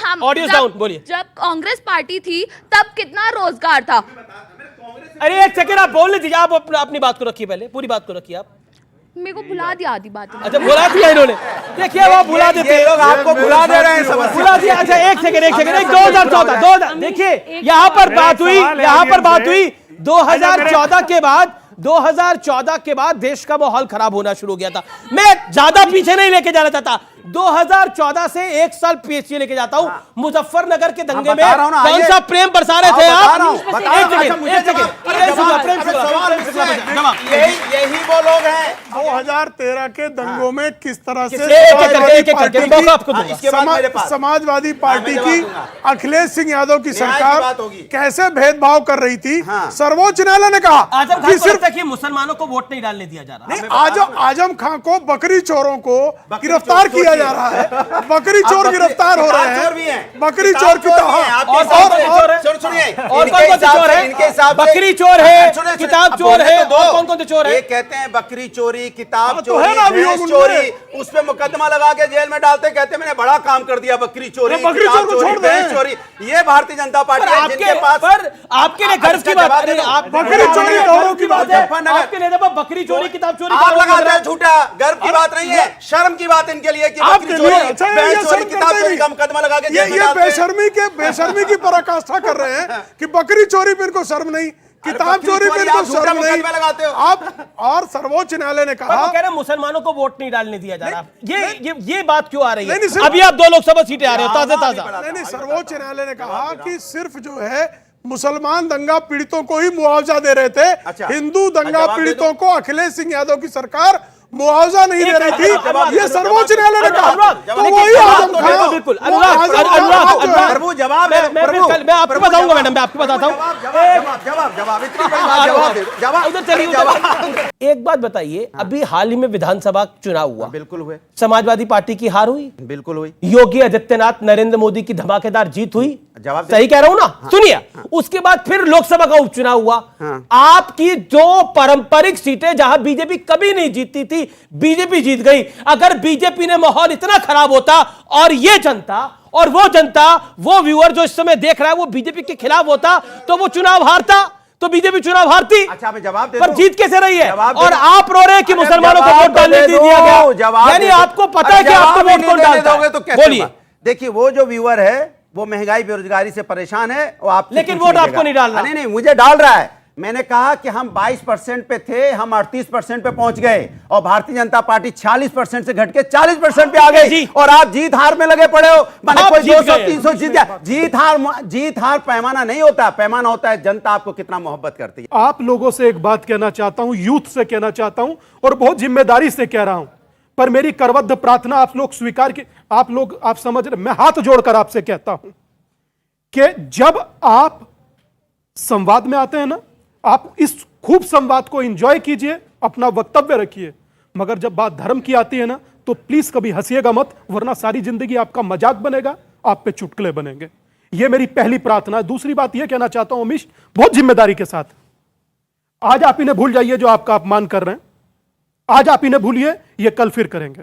कांग्रेस पार्टी थी तब कितना रोजगार था? अरे एक सेकंड, आप बोलने दीजिए, आप अपनी बात को रखिए, पहले पूरी बात को रखिए आप। मेरे को भुला दिया आधी बात। अच्छा, भुला दिया इन्होंने, देखिए वो भुला देते हैं, लोग आपको भुला दे रहे हैं, भुला दिया। अच्छा एक सेकंड, 2014 देखिए, यहाँ पर बात हुई 2014 के बाद देश का माहौल खराब होना शुरू हो गया था। मैं ज्यादा पीछे नहीं लेके जाना चाहता, 2014 से एक साल पीछे लेके जाता हूं। मुजफ्फरनगर के दंगे में कौन सा प्रेम बरसा रहे थे आप? यही वो लोग हैं 2013 के दंगों में किस तरह से समाजवादी पार्टी की अखिलेश सिंह यादव की सरकार कैसे भेदभाव कर रही थी। सर्वोच्च न्यायालय ने कहा कि सिर्फ मुसलमानों को वोट नहीं डालने दिया जा रहा। नहीं, आजम खान को बकरी चोरों को गिरफ्तार किया जा रहा है, बकरी चोर गिरफ्तार हो रहे हैं, बकरी चोर की बकरी चोर है, किताब चोर है, और कौन कौन से चोर है? कहते हैं बकरी चोरी, किताब चोरी, उस पे मुकदमा लगा के जेल में डालते, कहते मैंने बड़ा काम कर दिया, बकरी चोरी, चोरी। ये भारतीय जनता पार्टी आपके पास, आपके लिए गर्व की बात है, बकरी चोरी गौरव की बात है, आपके लिए बकरी चोरी, किताब चोरी आप लगाते हैं झूठा। गर्व की बात नहीं है, शर्म की बात इनके लिए कि आपके लिए अच्छा है, ये शर्म करते ही नहीं। मुकदमा लगा के ये बेशर्मी की पराकाष्ठा कर रहे हैं कि बकरी चोरी पे इनको शर्म नहीं, किताब चोरी पे इनको शर्म नहीं। आप और सर्वोच्च न्यायालय ने कहा, कह रहे हैं मुसलमानों को वोट नहीं डालने दिया जा रहा। ये बात क्यों आ रही है? नहीं, अभी आप 2 लोकसभा सीटें आ रहे हो ताजा। नहीं, सर्वोच्च न्यायालय ने कहा कि सिर्फ जो है मुसलमान दंगा पीड़ितों को ही मुआवजा दे रहे थे, हिंदू दंगा पीड़ितों को अखिलेश सिंह यादव की सरकार मुआवजा नहीं दे रही थी, ये सर्वोच्च न्यायालय ने कहा। तो वही आजम खान, बिल्कुल अनुराग, मैं आपको बताऊंगा मैडम, मैं आपको बताता हूँ। एक बात बताइए, अभी हाल ही में विधानसभा चुनाव हुआ, बिल्कुल हुए। समाजवादी पार्टी की हार हुई, बिल्कुल हुई। योगी आदित्यनाथ नरेंद्र मोदी की धमाकेदार जीत हुई, जवाब सही कह रहा हूं ना? सुनिए, उसके बाद फिर लोकसभा का उपचुनाव हुआ। आपकी 2 पारंपरिक सीटें जहां बीजेपी कभी नहीं जीतती थी, बीजेपी जीत गई। अगर बीजेपी ने माहौल इतना खराब होता और ये जनता और वो जनता, वो व्यूअर जो इस समय देख रहा है वो बीजेपी के खिलाफ होता, तो वो चुनाव हारता, तो बीजेपी चुनाव हारती। अच्छा, मैं जवाब दे पर दूं? जीत कैसे रही है? जवाब और आप रो रहे हैं कि मुसलमानों को वोट डालने नहीं दिया गया, यानी आपको पता है कि आपको वोट कौन डालता है। बोलिए। देखिए, वो जो व्यूअर है वो महंगाई बेरोजगारी से परेशान है, वो आप लेकिन वोट आपको नहीं डाल रहा। नहीं, मुझे डाल रहा है। मैंने कहा कि हम 22% पे थे, हम 38% पे पहुंच गए और भारतीय जनता पार्टी 46% से घट के 40% पे आ गई, और आप जीत हार में लगे पड़े हो। माने कोई 200-300 जीत गया। जीत हार पैमाना नहीं होता, पैमाना होता है जनता आपको कितना मोहब्बत करती है। आप लोगों से एक बात कहना चाहता हूं, यूथ से कहना चाहता हूं, और बहुत जिम्मेदारी से कह रहा हूं, पर मेरी करबद्ध प्रार्थना आप लोग स्वीकार की, आप समझ रहे, मैं हाथ जोड़कर आपसे कहता हूं कि जब आप संवाद में आते हैं ना, आप इस खूब संवाद को एंजॉय कीजिए, अपना वक्तव्य रखिए, मगर जब बात धर्म की आती है ना, तो प्लीज कभी हंसिएगा मत, वरना सारी जिंदगी आपका मजाक बनेगा, आप पे चुटकुले बनेंगे। यह मेरी पहली प्रार्थना है। दूसरी बात यह कहना चाहता हूं अमीश, बहुत जिम्मेदारी के साथ, आज आप इन्हें भूल जाइए जो आपका अपमान कर रहे हैं, आज आप इन्हें भूलिए, ये कल फिर करेंगे।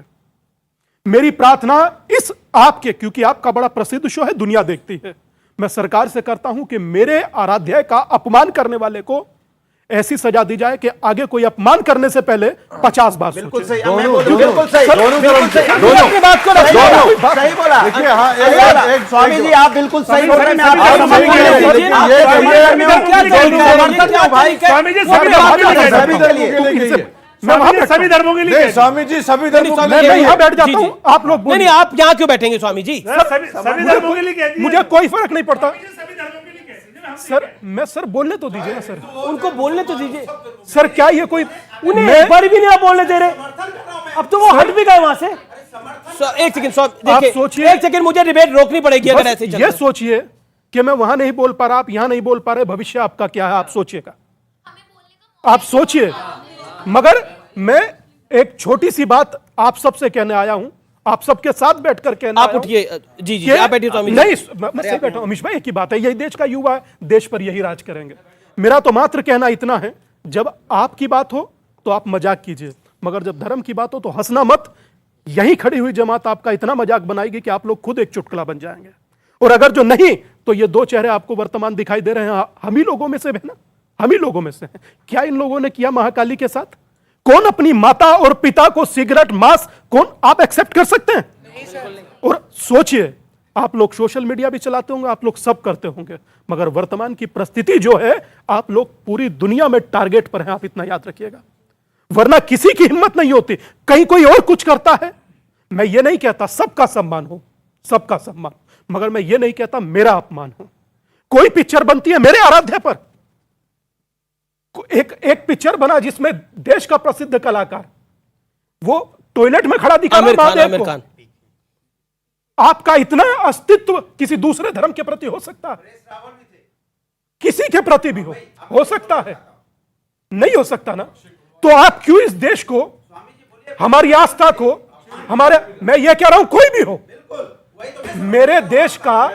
मेरी प्रार्थना इस आपके, क्योंकि आपका बड़ा प्रसिद्ध शो है, दुनिया देखती है, मैं सरकार से करता हूं कि मेरे आराध्य का अपमान करने वाले को ऐसी सजा दी जाए कि आगे कोई अपमान करने से पहले 50 बार सोचे। बिल्कुल सही, बिल्कुल सही, सही बोला। स्वामी जी आप बिल्कुल सही बोल रहे हैं। सभी धर्मों के लिए, स्वामी जी सभी धर्मों के मैं यहाँ बैठ जाता हूँ, आप लोग नहीं, आप यहाँ क्यों बैठेंगे स्वामी जी? सभी धर्मों के लिए मुझे कोई फर्क नहीं पड़ता सर। मैं सर बोलने तो दीजिए ना सर, उनको बोलने तो दीजिए सर। क्या ये कोई उन्हें एक बार भी नहीं आप बोलने दे रहे? अब तो वो हट भी गए वहां से। एक सेकंड आप सोचिए, एक सेकंड, मुझे डिबेट रोकनी पड़ेगी अगर ऐसे चलता है। ये सोचिए कि मैं वहां नहीं बोल पा रहा, आप यहां नहीं बोल पा रहे, भविष्य आपका क्या है आप सोचिएगा, आप सोचिए। मगर मैं एक छोटी सी बात आप सबसे कहने आया हूं, आप सबके साथ बैठकर कहना, आप उठिए जी, आप बैठिए स्वामी जी। नहीं, मैं सही बैठा हूं अमीश भाई, एक ही बात है, यही देश का युवा है, देश पर यही राज करेंगे। मेरा तो मात्र कहना इतना है, जब आपकी बात हो तो आप मजाक कीजिए, मगर जब धर्म की बात हो तो हंसना मत। यही खड़ी हुई जमात आपका इतना मजाक बनाएगी कि आप लोग खुद एक चुटकुला बन जाएंगे, और अगर जो नहीं तो ये 2 चेहरे आपको वर्तमान दिखाई दे रहे हैं, हम ही लोगों में से है ना, हम ही लोगों में से हैं। क्या इन लोगों ने किया महाकाली के साथ? कौन अपनी माता और पिता को सिगरेट, मांस, कौन आप एक्सेप्ट कर सकते हैं? और सोचिए, आप लोग सोशल मीडिया भी चलाते होंगे, आप लोग सब करते होंगे, मगर वर्तमान की परिस्थिति जो है, आप लोग पूरी दुनिया में टारगेट पर हैं, आप इतना याद रखिएगा, वरना किसी की हिम्मत नहीं होती। कहीं कोई और कुछ करता है, मैं ये नहीं कहता सबका सम्मान हो, सबका सम्मान, मगर मैं ये नहीं कहता मेरा अपमान हो। कोई पिक्चर बनती है मेरे आराध्य पर, एक पिक्चर बना जिसमें देश का प्रसिद्ध कलाकार वो टॉयलेट में खड़ा दिखा आमिर खान। आपका इतना अस्तित्व किसी दूसरे धर्म के प्रति हो सकता है? किसी के प्रति भी हो सकता है? नहीं हो सकता ना। तो आप क्यों इस देश को, हमारी आस्था को, हमारे, मैं ये कह रहा हूं कोई भी हो, मेरे देश का,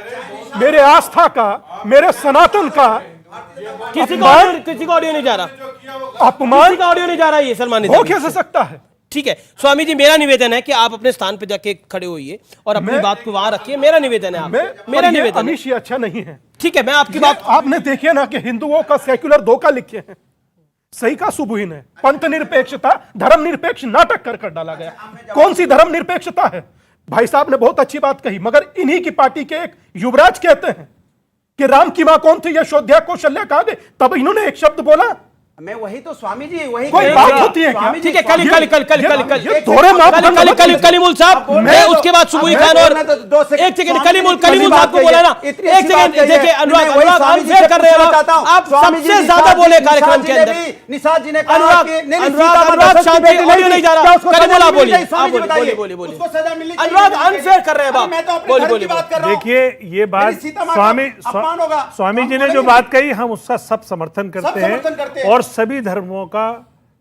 मेरे आस्था का, मेरे सनातन का किसी का ऑडियो नहीं जा रहा, अपमान किसी का ऑडियो नहीं जा रहा, ये सलमान हो कैसे सकता है? ठीक है स्वामी जी, मेरा निवेदन है कि आप अपने स्थान पे जाके खड़े होइए और अपनी बात को वहां रखिए। मेरा निवेदन है, मेरा निवेदन अमीश, ये अच्छा नहीं है। ठीक है, मैं आपकी बात, आपने देखिए ना कि हिंदुओं का सेक्युलर धोखा लिखे हैं, सही का सुबुहीन है, पंथ निरपेक्षता, धर्म निरपेक्ष नाटक कर डाला गया। कौन सी धर्म निरपेक्षता है? भाई साहब ने बहुत अच्छी बात कही, मगर इन्हीं की पार्टी के एक युवराज कहते हैं कि राम की मां कौन थी, यशोध्या कौशल्या कहा गए, तब इन्होंने एक शब्द बोला। मैं वही तो स्वामी जी वही कोई बात होती है क्या? ठीक है, कलीमुल साहब, मैं उसके बाद सुबुई खान और एक सेकंड कलीमुल साहब को बोला ना, एक सेकंड देखिए, अनुराग अनफेयर कर रहे हैं आप सबसे ज्यादा बोले कार्यक्रम के अंदर। निषाद जी ने अनुराग शांति, ऑडियो नहीं जा रहा, कलीमुल आप बोलिए, अनुराग अनफेयर कर रहे हैं आप, बोलिए। देखिए ये बात स्वामी जी ने जो बात कही हम उसका सब समर्थन करते हैं और सभी धर्मों का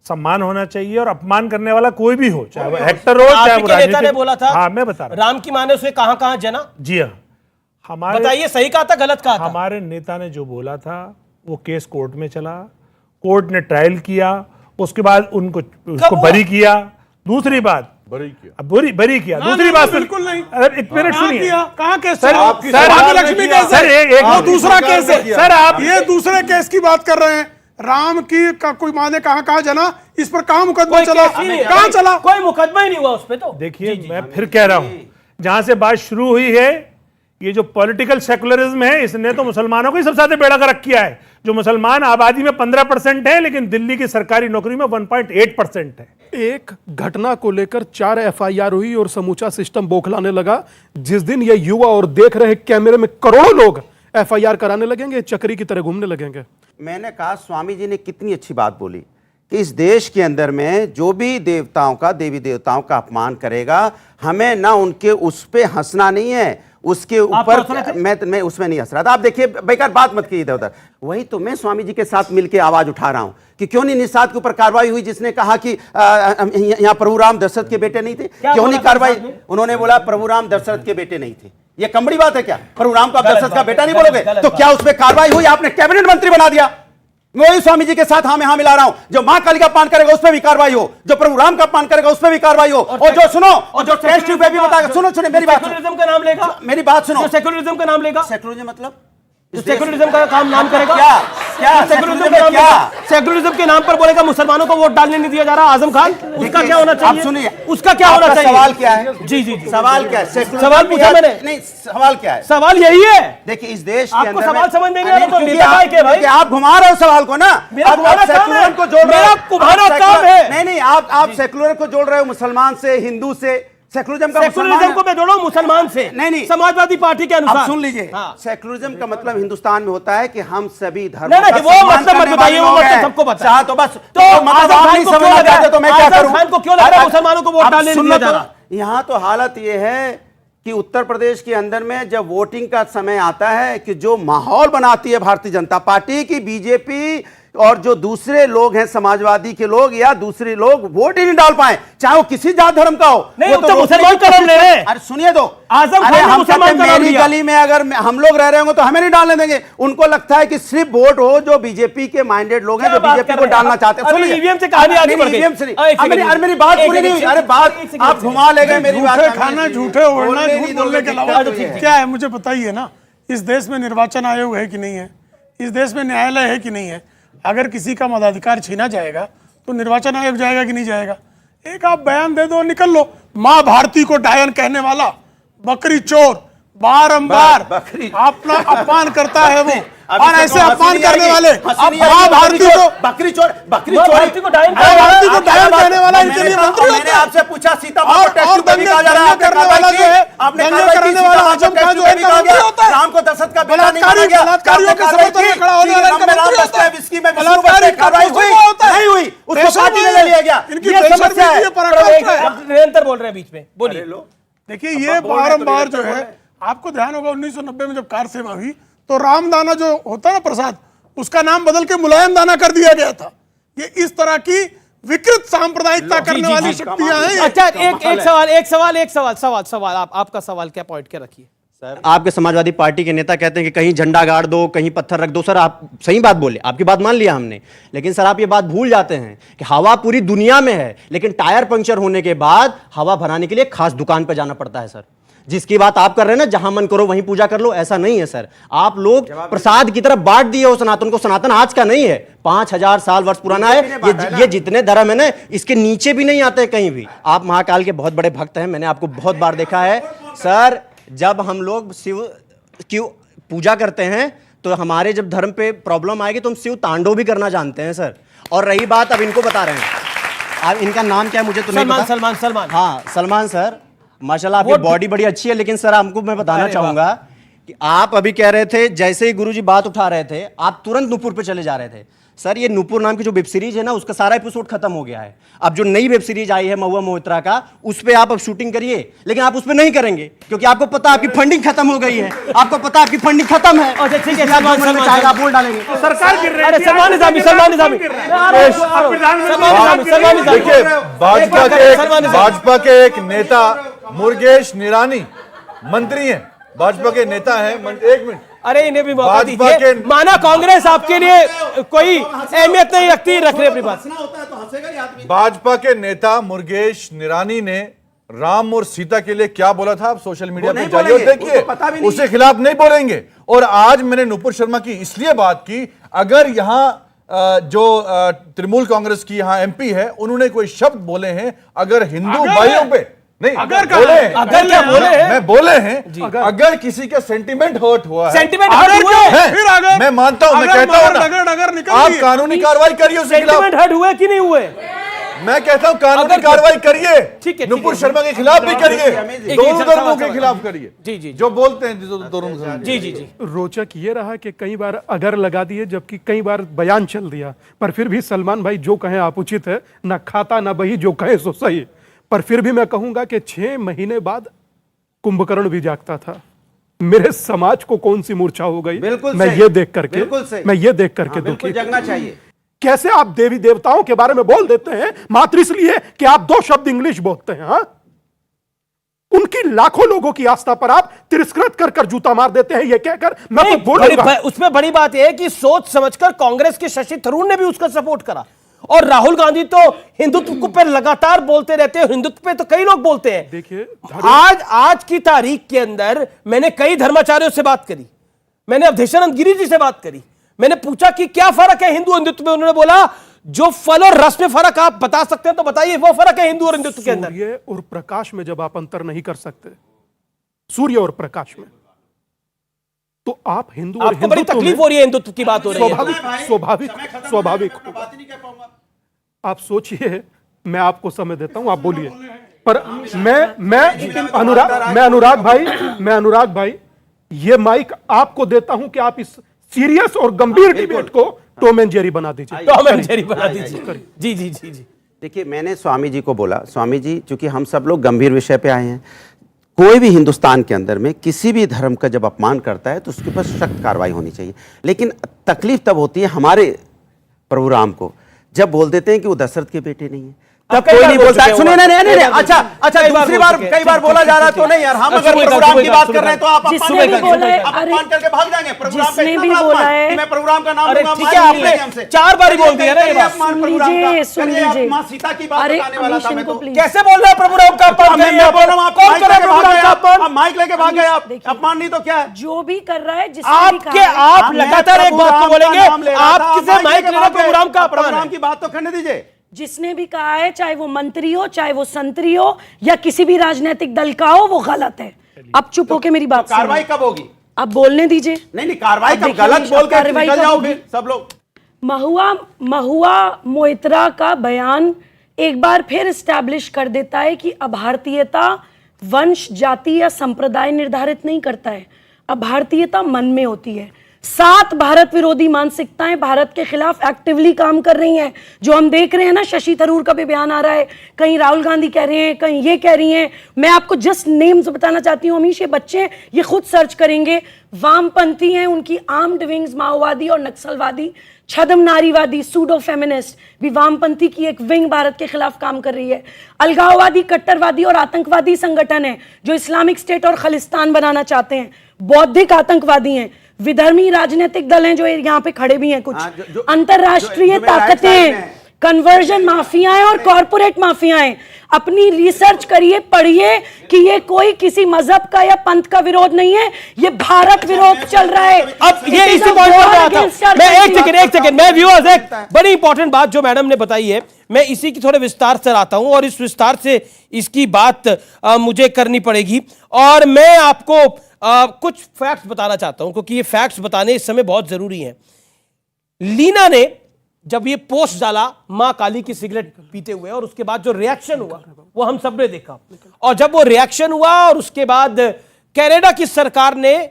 सम्मान होना चाहिए और अपमान करने वाला कोई भी हो, चाहे वो एक्टर हो चाहे वो नेता ने बोला था। हाँ मैं बता रहा राम की मां ने उसे कहां जना। जी हाँ, हमारे बताइए सही कहा था गलत कहा था? हमारे नेता ने जो बोला था वो केस कोर्ट में चला, कोर्ट ने ट्रायल किया, उसके बाद उसको बरी किया। दूसरी बात बरी किया। दूसरी बात बिल्कुल नहीं, एक मिनट सुनिए, कहाँ केस सर लक्ष्मी केस है, दूसरा केस है सर, आप ये दूसरे केस की बात कर रहे हैं। राम की कोई मां ने कहा जना, इस पर कहां मुकदमा चला, कहां चला? कोई मुकदमा ही नहीं हुआ उस पे। तो देखिए मैं फिर कह रहा हूं, जहां से बात शुरू हुई है, ये जो पॉलिटिकल सेकुलरिज्म है इसने तो मुसलमानों को ही सबसे ज्यादा बेड़ा गर्क किया है। जो मुसलमान आबादी में 15% है, लेकिन दिल्ली की सरकारी नौकरी में 1.8% है। एक घटना को लेकर 4 FIR हुई और समूचा सिस्टम बौखलाने लगा। जिस दिन ये युवा और देख रहे कैमरे में करोड़ों लोग FIR कराने लगेंगे, चक्री की तरह घूमने लगेंगे। मैंने कहा स्वामी जी ने कितनी अच्छी बात बोली कि इस देश के अंदर में जो भी देवी देवताओं का अपमान करेगा, हमें ना उनके उस पे हंसना नहीं है, उसके ऊपर मैं उसमें नहीं हंस रहा था। आप देखिए बेकार बात मत कीजिए इधर उधर। वही तो मैं स्वामी जी के साथ मिलकर आवाज उठा रहा हूं कि क्यों नहीं निषाद के ऊपर कार्रवाई हुई, जिसने कहा कि यहाँ प्रभु राम दशरथ के बेटे नहीं थे, क्यों नहीं कार्रवाई? उन्होंने बोला प्रभु राम दशरथ के बेटे नहीं थे। ये कम बड़ी बात है क्या? प्रभु राम को आप दशरथ का बेटा नहीं बोलोगे? तो क्या उस पर कार्रवाई हुई? आपने कैबिनेट मंत्री बना दिया। मैं वही स्वामी जी के साथ हाँ में हाँ मिला रहा हूं, जो मां काली का अपमान करेगा उस पर भी कार्रवाई हो, जो प्रभु राम का अपमान करेगा उस पर भी कार्रवाई हो, और जो सुनो और जो टेस्ट ट्यूब पे भी बताएगा। सुनो मेरी बात, सेकुलरिज्म का नाम लेगा, मेरी बात सुनो। सेकुलरिज्म का नाम लेगा, सेकुलरिज्म मतलब सेकुलरिज्म का काम नाम करेगा क्या सेकुलरिज्म के नाम पर बोलेगा मुसलमानों को वोट डालने नहीं दिया जा रहा। आजम खान, उसका क्या होना चाहिए? आप सुनिए, उसका क्या होना चाहिए? सवाल क्या है? जी सवाल क्या है? सवाल पूछा मैंने। नहीं, सवाल क्या है? सवाल यही है। देखिए इस देश के आपको अंदर सवाल समझ में नहीं आ रहा तो भाई आप घुमा रहे हो सवाल को ना। आप सेकुलर को जोड़ रहे हो, तुम्हारा काम है। नहीं आप सेकुलर को जोड़ रहे हो मुसलमान से, हिंदू से। सेकुलरिज्म को मैं जोड़ो मुसलमान से, नहीं समाजवादी पार्टी के अनुसार। सुन लीजिए, सेकुलरिज्म का मतलब हिंदुस्तान में होता है कि हम सभी धर्मों का वो मतलब मत बताइए, वो मतलब सबको पता है। तो बस तो आजम खान को क्यों लगा, तो मैं क्या करूं? खान को क्यों लगा मुसलमानों को वोट डालने नहीं दिया जा रहा? यहाँ तो हालत ये है कि उत्तर प्रदेश के अंदर में जब वोटिंग का समय आता है कि जो माहौल बनाती है भारतीय जनता पार्टी की, बीजेपी और जो दूसरे लोग हैं समाजवादी के लोग या दूसरे लोग वोट ही नहीं डाल पाए, चाहे वो किसी जात धर्म का हो। नहीं तो मुसलमान का नाम ले रहे हैं। अरे सुनिए तो, आजम खान ने मुसलमान का नाम मेरी लिया। गली में अगर हम लोग रह रहे होंगे तो हमें नहीं डालने देंगे। उनको लगता है कि सिर्फ वोट हो जो बीजेपी के माइंडेड लोग हैं, जो बीजेपी को डालना चाहते हैं। सुनिए, ईवीएम से कहानी आगे बढ़ गई। अरे मेरी बात पूरी नहीं हुई। अरे बात आप घुमा ले गए मेरी बात। खाना झूठे उड़ना, झूठ बोलने के अलावा क्या है मुझे बताइए ना। इस देश में निर्वाचन आयोग है कि नहीं है? इस देश में न्यायालय है कि नहीं है? अगर किसी का मताधिकार छीना जाएगा तो निर्वाचन आयोग जाएगा कि नहीं जाएगा? एक आप बयान दे दो, निकल लो। मां भारती को डायन कहने वाला बकरी चोर बारंबार अपना अपमान करता है वो, और ऐसे अपमान करने वाले मां भारती को बकरी चोर को डायन कहने वाला इनके लिए मंत्री मैंने आपसे पूछा सीता और दंगे करने वाला जो है, दंगे करने वाला आजम खान जो है मंत्री होता है। राम को दशरथ का बेटा नहीं बलात्कारियों के समर्थन में खड़ा होने वाला इनका मंत्री होता है। बलात्कारी कार्रवाई हुई नहीं हुई, उसको पार्टी में ले लिया गया। इनकी समस्या है, निरंतर बोल रहे हैं बीच में, बोलिए। देखिए ये बारंबार जो है, आपको ध्यान होगा 1990 में जब कार सेवा हुई तो रामदाना जो होता है ना प्रसाद, उसका नाम बदल के मुलायम दाना कर दिया गया था। ये इस तरह की विकृत सांप्रदायिकता करने वाली शक्तियां हैं। अच्छा एक सवाल आपका सवाल क्या पॉइंट के रखिए सर। आपके समाजवादी पार्टी के नेता कहते हैं कि कहीं झंडा गाड़ दो, कहीं पत्थर रख दो। सर आप सही बात बोले, आपकी बात मान लिया हमने, लेकिन सर आप ये बात भूल जाते हैं कि हवा पूरी दुनिया में है, लेकिन टायर पंक्चर होने के बाद हवा भराने के लिए खास दुकान पर जाना पड़ता है सर। जिसकी बात आप कर रहे हैं ना, जहां मन करो वहीं पूजा कर लो, ऐसा नहीं है सर। आप लोग प्रसाद की तरफ बांट दिए हो सनातन को। सनातन आज का नहीं है, 5000 साल वर्ष पुराना है। ये जितने धर्म है ना, इसके नीचे भी नहीं आते कहीं भी। आप महाकाल के बहुत बड़े भक्त हैं, मैंने आपको बहुत बार देखा है सर। जब हम लोग शिव की पूजा करते हैं तो हमारे जब धर्म पे प्रॉब्लम आएगी तो हम शिव तांडव भी करना जानते हैं सर। और रही बात, अब इनको बता रहे हैं, अब इनका नाम क्या है मुझे तो नहीं पता। सलमान। हाँ सलमान सर, माशाल्लाह आपकी बॉडी बड़ी अच्छी है। लेकिन सर आपको मैं बताना चाहूंगा कि आप अभी कह रहे थे, जैसे ही गुरुजी बात उठा रहे थे, आप तुरंत नूपुर पे चले जा रहे थे। सर ये नूपुर नाम की जो वेब सीरीज है ना, उसका सारा एपिसोड खत्म हो गया है। अब जो नई वेब सीरीज आई है महुआ मोइत्रा का, उस पे आप अब शूटिंग करिए, लेकिन आप उस पे नहीं करेंगे क्योंकि आपको पता आपकी फंडिंग खत्म हो गई है। आपको पता आपकी फंडिंग खत्म है। अच्छा ठीक है, आप बोल डालेंगे सरकार गिर रही है। सलमान निजामी देखिए, भाजपा के एक नेता मुरुगेश निरानी मंत्री हैं, भाजपा के नेता हैं। एक मिनट, अरे इन्हें भी मौका दीजिए। माना कांग्रेस आपके लिए कोई अहमियत नहीं रखती, रख रहे अपनी बात। भाजपा के नेता मुरुगेश निरानी ने राम और सीता के लिए क्या बोला था, आप सोशल मीडिया पे जाइए और देखिए, उसके खिलाफ नहीं बोलेंगे। और आज मैंने नुपुर शर्मा की इसलिए बात की, अगर यहां जो तृणमूल कांग्रेस की यहां एमपी है, उन्होंने कोई शब्द बोले हैं अगर हिंदू भाइयों पे, नहीं अगर बोले हैं, अगर क्या बोले हैं, मैं बोले हैं अगर किसी का सेंटिमेंट हर्ट हुआ है, सेंटिमेंट हर्ट हुआ है, फिर अगर मैं मानता हूं, मैं कहता हूं आप कानूनी कार्रवाई करिए उसके खिलाफ। सेंटिमेंट हर्ट हुए कि नहीं हुए? मैं कहता हूं कानूनी कार्रवाई करिए, ठीक है, नुपुर शर्मा के खिलाफ भी करिए, दोनों धर्मों के खिलाफ करिए। जी जी जो बोलते हैं दोनों। जी जी जी। रोचक ये रहा कि कई बार अगर लगा दिए, जबकि कई बार बयान चल दिया, पर फिर भी सलमान भाई जो कहें आप उचित है, ना खाता ना बही, जो कहें सो सही। पर फिर भी मैं कहूंगा कि 6 महीने बाद कुंभकर्ण भी जागता था। मेरे समाज को कौन सी मूर्छा हो गई, मैं ये देख करके दुखी। जगना चाहिए। कैसे आप देवी देवताओं के बारे में बोल देते हैं मात्र इसलिए कि आप 2 शब्द इंग्लिश बोलते हैं। हाँ, उनकी लाखों लोगों की आस्था पर आप तिरस्कृत कर जूता मार देते हैं, ये कहकर मैं तो बोलूंगा। उसमें बड़ी बात यह है कि सोच समझकर कांग्रेस के शशि थरूर ने भी उसका सपोर्ट करा, और राहुल गांधी तो हिंदुत्व पे लगातार बोलते रहते हैं। हिंदुत्व पे तो कई लोग बोलते हैं। देखिए, आज की तारीख के अंदर मैंने कई धर्माचार्यों से बात करी, मैंने अवधेशानंद गिरी जी से बात करी, मैंने पूछा कि क्या फर्क है हिंदू हिंदुत्व में। उन्होंने बोला जो फल और रस में फर्क आप बता सकते हैं तो बताइए, वो फर्क है हिंदू और हिंदुत्व के अंदर। सूर्य और प्रकाश में जब आप अंतर नहीं कर सकते, सूर्य और प्रकाश में, तो आप हिंदू और आपको बड़ी तकलीफ हो रही है हिंदुत्व की बात हो रही है। स्वाभाविक। आप सोचिए, मैं आपको समय देता हूं, आप बोलिए। पर मैं अनुराग भाई ये माइक आपको देता हूं कि आप इस सीरियस और गंभीर डिबेट को टॉम एंड जेरी बना दीजिए। जी जी जी जी। देखिए, मैंने स्वामी जी को बोला, स्वामी जी चूंकि हम सब लोग गंभीर विषय पे आए हैं, कोई भी हिंदुस्तान के अंदर में किसी भी धर्म का जब अपमान करता है तो उसके ऊपर सख्त कार्रवाई होनी चाहिए। लेकिन तकलीफ तब होती है हमारे प्रभु राम को, जब बोल देते हैं कि वो दशरथ के बेटे नहीं है, तब कोई नहीं बोलता है। सुनिए, नहीं, अच्छा, दूसरी बार कई बार बोला जा रहा है तो नहीं यार, हम अगर प्रोग्राम की बात कर रहे हैं तो आप अपमान करके भाग जाएंगे। प्रोग्राम पे इतना बोला है, मैं प्रोग्राम का नाम लूंगा, ठीक है, आपने 4 बार ही बोल दिया ना ये बात। सुन लीजिए, मां सीता की बात बताने वाला था मैं तो। कैसे बोल रहे हैं प्रभु राम का अपमान? मैं बोल रहा हूं, आप कौन कर रहे हैं? आप माइक लेके भाग गए, आप अपमान नहीं तो क्या है? जो भी कर रहा है, आप लगातार एक बात को बोलेंगे, आप किसे माइक लेना प्रभु राम का अपमान? प्रोग्राम की बात तो करने दीजिए। जिसने भी कहा है, चाहे वो मंत्री हो, चाहे वो संतरी हो, या किसी भी राजनीतिक दल का हो, वो गलत है। अब चुप होके मेरी बात सुनिए। कार्रवाई कब होगी? अब बोलने दीजिए। नहीं, कार्रवाई कब? गलत बोल के निकल जाओ फिर सब लोग। महुआ मोइत्रा का बयान एक बार फिर एस्टैब्लिश कर देता है कि अभारतीयता वंश, जाति या संप्रदाय निर्धारित नहीं करता है। अभारतीयता मन में होती है। 7 भारत विरोधी मानसिकताएं भारत के खिलाफ एक्टिवली काम कर रही हैं, जो हम देख रहे हैं ना। शशि थरूर का भी बयान आ रहा है, कहीं राहुल गांधी कह रहे हैं, कहीं ये कह रही हैं। मैं आपको जस्ट नेम्स बताना चाहती हूँ अमीश, ये बच्चे ये खुद सर्च करेंगे। वामपंथी हैं, उनकी आर्म्ड विंग्स माओवादी और नक्सलवादी, छद्म नारीवादी, सूडो फेमिनिस्ट भी वामपंथी की एक विंग भारत के खिलाफ काम कर रही है। अलगाववादी, कट्टरवादी और आतंकवादी संगठन है जो इस्लामिक स्टेट और खालिस्तान बनाना चाहते हैं। बौद्धिक आतंकवादी हैं, विधर्मी राजनीतिक दल हैं जो यहाँ पे खड़े भी हैं। कुछ अंतरराष्ट्रीय ताकतें कन्वर्जन माफियाएं और कॉरपोरेट माफियाएं। अपनी रिसर्च करिए, पढ़िए कि ये कोई किसी मजहब का या पंथ का विरोध नहीं है, ये भारत विरोध चल रहा है। अब ये इसी पॉइंट पर आता हूं मैं। एक सेकंड मैं व्यूअर्स, एक बड़ी इंपॉर्टेंट बात जो मैडम ने बताई है, मैं इसी की थोड़े विस्तार से आता हूं और इस विस्तार से इसकी बात मुझे करनी पड़ेगी। और मैं आपको कुछ फैक्ट्स बताना चाहता हूं क्योंकि ये फैक्ट्स बताने इस समय बहुत जरूरी हैं। लीना ने जब ये पोस्ट डाला मां काली की सिगरेट पीते हुए, और उसके बाद जो रिएक्शन हुआ वो हम सब ने देखा, और जब वो रिएक्शन हुआ और उसके बाद कनाडा की सरकार ने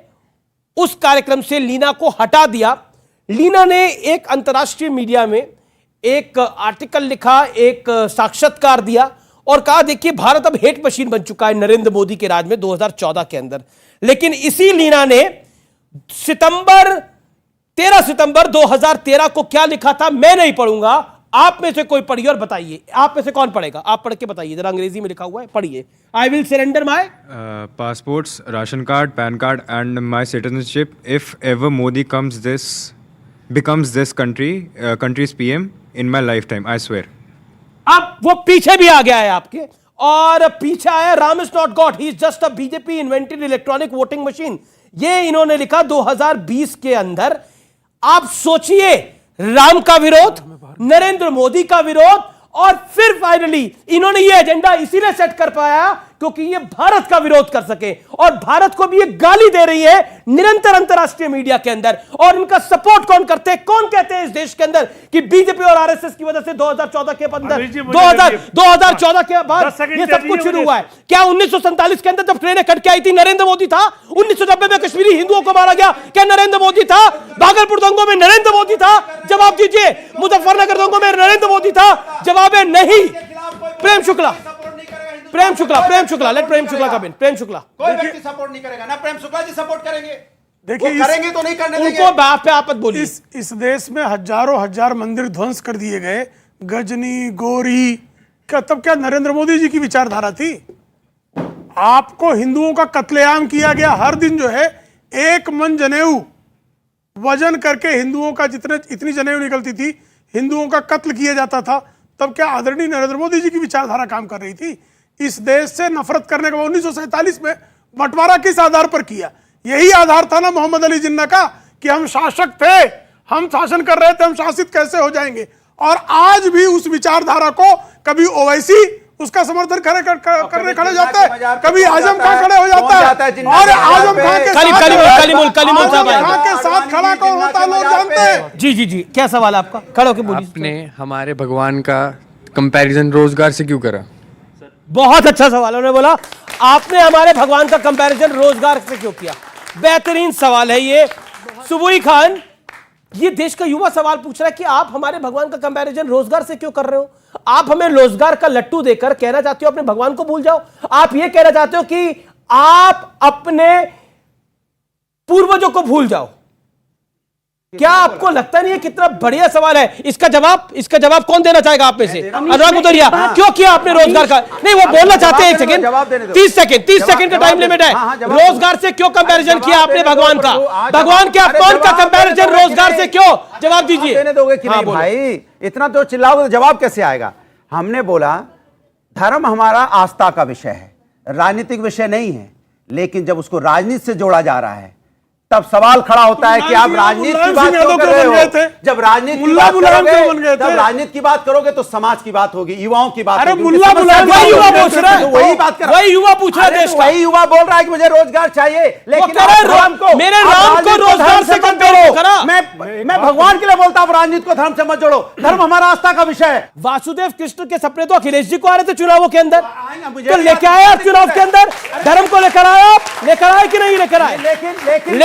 उस कार्यक्रम से लीना को हटा दिया। लीना ने एक अंतर्राष्ट्रीय मीडिया में एक आर्टिकल लिखा, एक साक्षात्कार दिया और कहा देखिए भारत अब हेट मशीन बन चुका है नरेंद्र मोदी के राज में 2014 के अंदर। लेकिन इसी लीना ने 13 सितंबर 2013 को क्या लिखा था मैं नहीं पढ़ूंगा, आप में से कोई पढ़िए और बताइए। आप में से कौन पढ़ेगा? आप पढ़ के बताइए जरा, अंग्रेजी में लिखा हुआ है, पढ़िए। I will surrender my passports, ration card, PAN card and my citizenship if ever Modi becomes this country's PM in my lifetime, I swear. अब वो पीछे भी आ गया है आपके, और पीछे आया Ram is not God, he is just a BJP invented electronic voting machine. ये इन्होंने लिखा 2020 के अंदर। आप सोचिए, राम का विरोध, नरेंद्र मोदी का विरोध, और फिर फाइनली इन्होंने ये एजेंडा इसीलिए सेट कर पाया क्योंकि ये भारत का विरोध कर सके, और भारत को भी ये गाली दे रही है निरंतर अंतरराष्ट्रीय मीडिया के अंदर। और इनका सपोर्ट कौन करते हैं, कौन कहते हैं इस देश के अंदर कि बीजेपी और आरएसएस की वजह से 2014 के अंदर 2014 के बाद ये सब कुछ शुरू हुआ है। क्या 1947 के अंदर जब ट्रेनें कट के आई थी नरेंद्र मोदी था? 1990 में कश्मीरी हिंदुओं को मारा गया, क्या नरेंद्र मोदी था? भागलपुर दंगों में नरेंद्र मोदी था? जवाब दीजिए। मुजफ्फरनगर दंगों में नरेंद्र मोदी था? जवाब है नहीं। प्रेम शुक्ला, लेट प्रेम शुक्ला कम इन। प्रेम शुक्ला, कोई व्यक्ति सपोर्ट नहीं करेगा ना, प्रेम शुक्ला जी सपोर्ट करेंगे। देखिए करेंगे तो नहीं करने देंगे। उनको बाप पे आप बोलिए। इस देश में हजारों हजार मंदिर ध्वंस कर दिए गए, गजनी गोरी क्या तब क्या नरेंद्र मोदी जी की विचारधारा थी? आपको हिंदुओं का कत्लेआम किया गया। हर दिन जो है 1 मन जनेऊ वजन करके हिंदुओं का इतनी जनेऊ निकलती थी, हिंदुओं का कत्ल किया जाता था। तब क्या आदरणीय नरेंद्र मोदी जी की विचारधारा काम कर रही थी? इस देश से नफरत करने के बाद 1947 में बंटवारा किस आधार पर किया? यही आधार था ना मोहम्मद अली जिन्ना का कि हम शासक थे, हम शासन कर रहे थे, हम शासित कैसे हो जाएंगे। और आज भी उस विचारधारा को कभी ओवैसी उसका समर्थन करने खड़े जाता है, कभी आजम खान खड़े हो जाता है, और आजम खान के साथ खड़ा कौन होता है लोग जानते हैं। जी, क्या सवाल आपका? खड़े होकर बोलिए। आपने हमारे भगवान का कंपैरिजन रोजगार से क्यों करा? बहुत अच्छा सवाल। उन्होंने बोला आपने हमारे भगवान का कंपैरिजन रोजगार से क्यों किया। बेहतरीन सवाल है ये। सुबुई खान, ये देश का युवा सवाल पूछ रहा है कि आप हमारे भगवान का कंपैरिजन रोजगार से क्यों कर रहे हो? आप हमें रोजगार का लट्टू देकर कहना चाहते हो अपने भगवान को भूल जाओ? आप ये कहना चाहते हो कि आप अपने पूर्वजों को भूल जाओ? क्या आपको लगता नहीं है कितना बढ़िया सवाल है? इसका जवाब कौन देना चाहेगा आप में से? अनुराग उदरिया, क्यों किया आपने रोजगार का? नहीं, वो बोलना चाहते हैं। 1 सेकंड, 30 सेकंड का टाइम लिमिट है। रोजगार से क्यों कंपैरिजन किया आपने भगवान का? भगवान के अपमान का कंपैरिजन रोजगार से क्यों? जवाब दीजिए। देने दोगे कि नहीं भाई? इतना तो चिल्लाओगे तो जवाब कैसे आएगा? हमने बोला धर्म हमारा आस्था का विषय है, राजनीतिक विषय नहीं है। लेकिन जब उसको राजनीति से जोड़ा जा रहा है तब सवाल खड़ा होता है कि आप राजनीति की बात क्यों कर रहे हो? जब राजनीति की बात करोगे तो समाज की बात होगी, युवाओं की बात होगी। वही युवा पूछ रहा है, वही बात कर, वही युवा पूछ रहा है, वही युवा बोल रहा है कि मुझे रोजगार चाहिए। लेकिन मेरे राम को रोजगार से कंपेयर करा। मैं भगवान के लिए बोलता हूँ, राजनीति को धर्म से मत जोड़ो। धर्म हमारा आस्था का विषय है। वासुदेव कृष्ण के सपने तो अखिलेश जी को आ रहे थे चुनावों के अंदर, तो लेके आए आप चुनाव के अंदर। धर्म को लेकर आए आप, लेकर आए कि नहीं लेकर आए?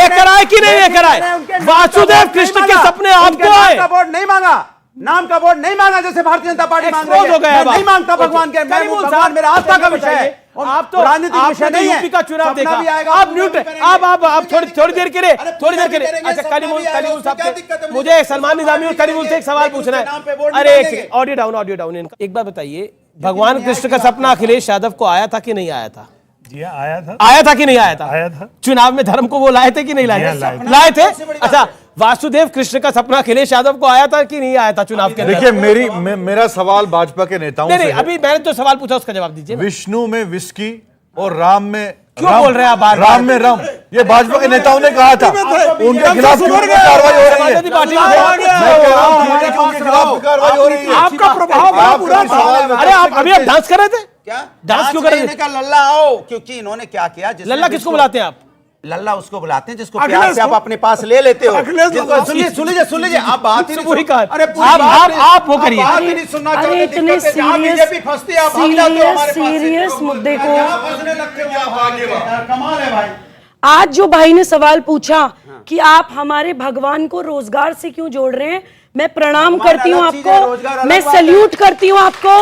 लेकर आए कि नहीं लेकर आए? वासुदेव कृष्ण के सपने आपको आए। नाम का बोर्ड नहीं मांगा, नाम का बोर्ड नहीं मांगा जैसे भारतीय जनता पार्टी मांग रही है। मैं नहीं मांगता भगवान के, भगवान मेरा आस्था का विषय है। आप तो राजनीतिक विषय नहीं है। यूपी का चुनाव देखा, आप न्यूट्रल, आप थोड़ी देर के लिए अच्छा करीमुल साहब, मुझे सलमान निजामी और करीमुल से एक सवाल पूछना है। अरे एक सेकंड, ऑडियो डाउन इनका। एक बार बताइए, भगवान कृष्ण का सपना अखिलेश यादव को आया था कि नहीं आया था? जी आया था। आया था कि नहीं आया था? आया था। चुनाव में धर्म को वो लाए थे कि नहीं लाए थे? लाए थे। अच्छा, वासुदेव कृष्ण का सपना अखिलेश यादव को आया था कि नहीं आया था चुनाव के अंदर? देखिए मेरा सवाल भाजपा के नेताओं से नहीं, है। अभी मैंने जो सवाल पूछा उसका जवाब दीजिए। विष्णु में विस्की और राम में क्यों बोल रहे हैं आप बार-बार? राम में रम, ये भाजपा के नेताओं ने कहा था। उनके खिलाफ क्यों कार्रवाई हो रही है? समाजवादी पार्टी में उनके खिलाफ कार्रवाई हो रही है। आपका प्रभाव। अरे आप अभी आप डांस कर रहे थे क्या डांस क्यों कर रहे थे? लल्ला आओ, क्योंकि इन्होंने क्या किया? लल्ला किसको बुलाते हैं आप? लल्ला उसको बुलाते हैं जिसको प्यार से आप अपने पास ले लेते हो। सुन लीजिए आप बात ही नहीं कहा। आप वो करिए। बात ही नहीं सुनना चाहते। अरे इतने सीरियस मुद्दे को कमाल है भाई। आज जो भाई ने सवाल पूछा कि आप हमारे भगवान को रोजगार से क्यों जोड़ रहे हैं, मैं प्रणाम करती हूँ आपको, मैं सल्यूट करती हूँ आपको।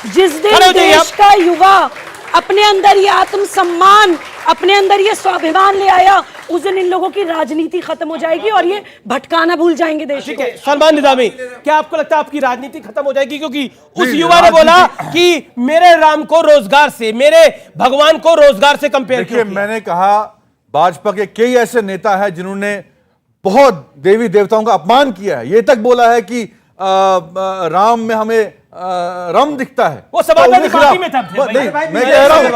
जिस दिन देश का युवा अपने अंदर ये आत्मसम्मान, अपने अंदर ये स्वाभिमान ले आया, उस दिन इन लोगों की राजनीति खत्म हो जाएगी और ये भटकाना भूल जाएंगे देश को। सलमान निजामी, क्या आपको लगता है आपकी राजनीति खत्म हो जाएगी क्योंकि उस युवा ने बोला कि मेरे राम को रोजगार से, मेरे भगवान को रोजगार से कंपेयर किया? मैंने कहा भाजपा के कई ऐसे नेता हैं जिन्होंने बहुत देवी देवताओं का अपमान किया है, ये तक बोला है कि राम में हमें रम दिखता है। वो समाजवादी पार्टी में था। नहीं, मैं कह रहा हूं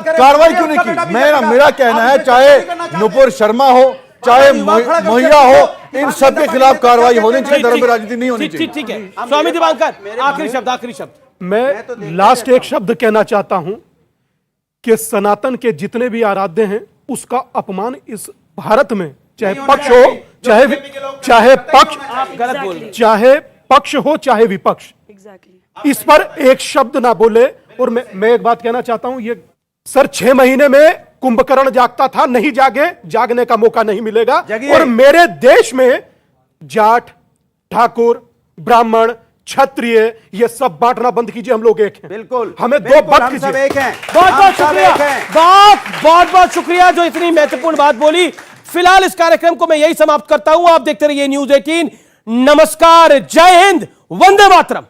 कार्रवाई क्यों नहीं की? मेरा कहना है चाहे नुपुर शर्मा हो, चाहे मोहिया हो, इन सब के खिलाफ कार्रवाई होनी चाहिए, धर्म राजनीति नहीं होनी चाहिए। ठीक है स्वामी दिवाकर, आखिरी शब्द। मैं लास्ट एक शब्द कहना चाहता हूं कि सनातन के जितने भी आराध्य हैं उसका अपमान इस भारत में चाहे पक्ष हो, चाहे पक्ष, चाहे पक्ष हो चाहे विपक्ष, इस पर एक शब्द ना बोले। और मैं एक बात कहना चाहता हूं, ये सर 6 महीने में कुंभकर्ण जागता था, नहीं जागे, जागने का मौका नहीं मिलेगा। और मेरे देश में जाट, ठाकुर, ब्राह्मण, क्षत्रिय, ये सब बांटना बंद कीजिए। हम लोग एक हैं, बिल्कुल, हमें दो मत कीजिए। बहुत बहुत शुक्रिया, बहुत शुक्रिया जो इतनी महत्वपूर्ण बात बोली। फिलहाल इस कार्यक्रम को मैं यही समाप्त करता हूं। आप देखते रहिए न्यूज़ 18। नमस्कार, जय हिंद, वंदे मातरम।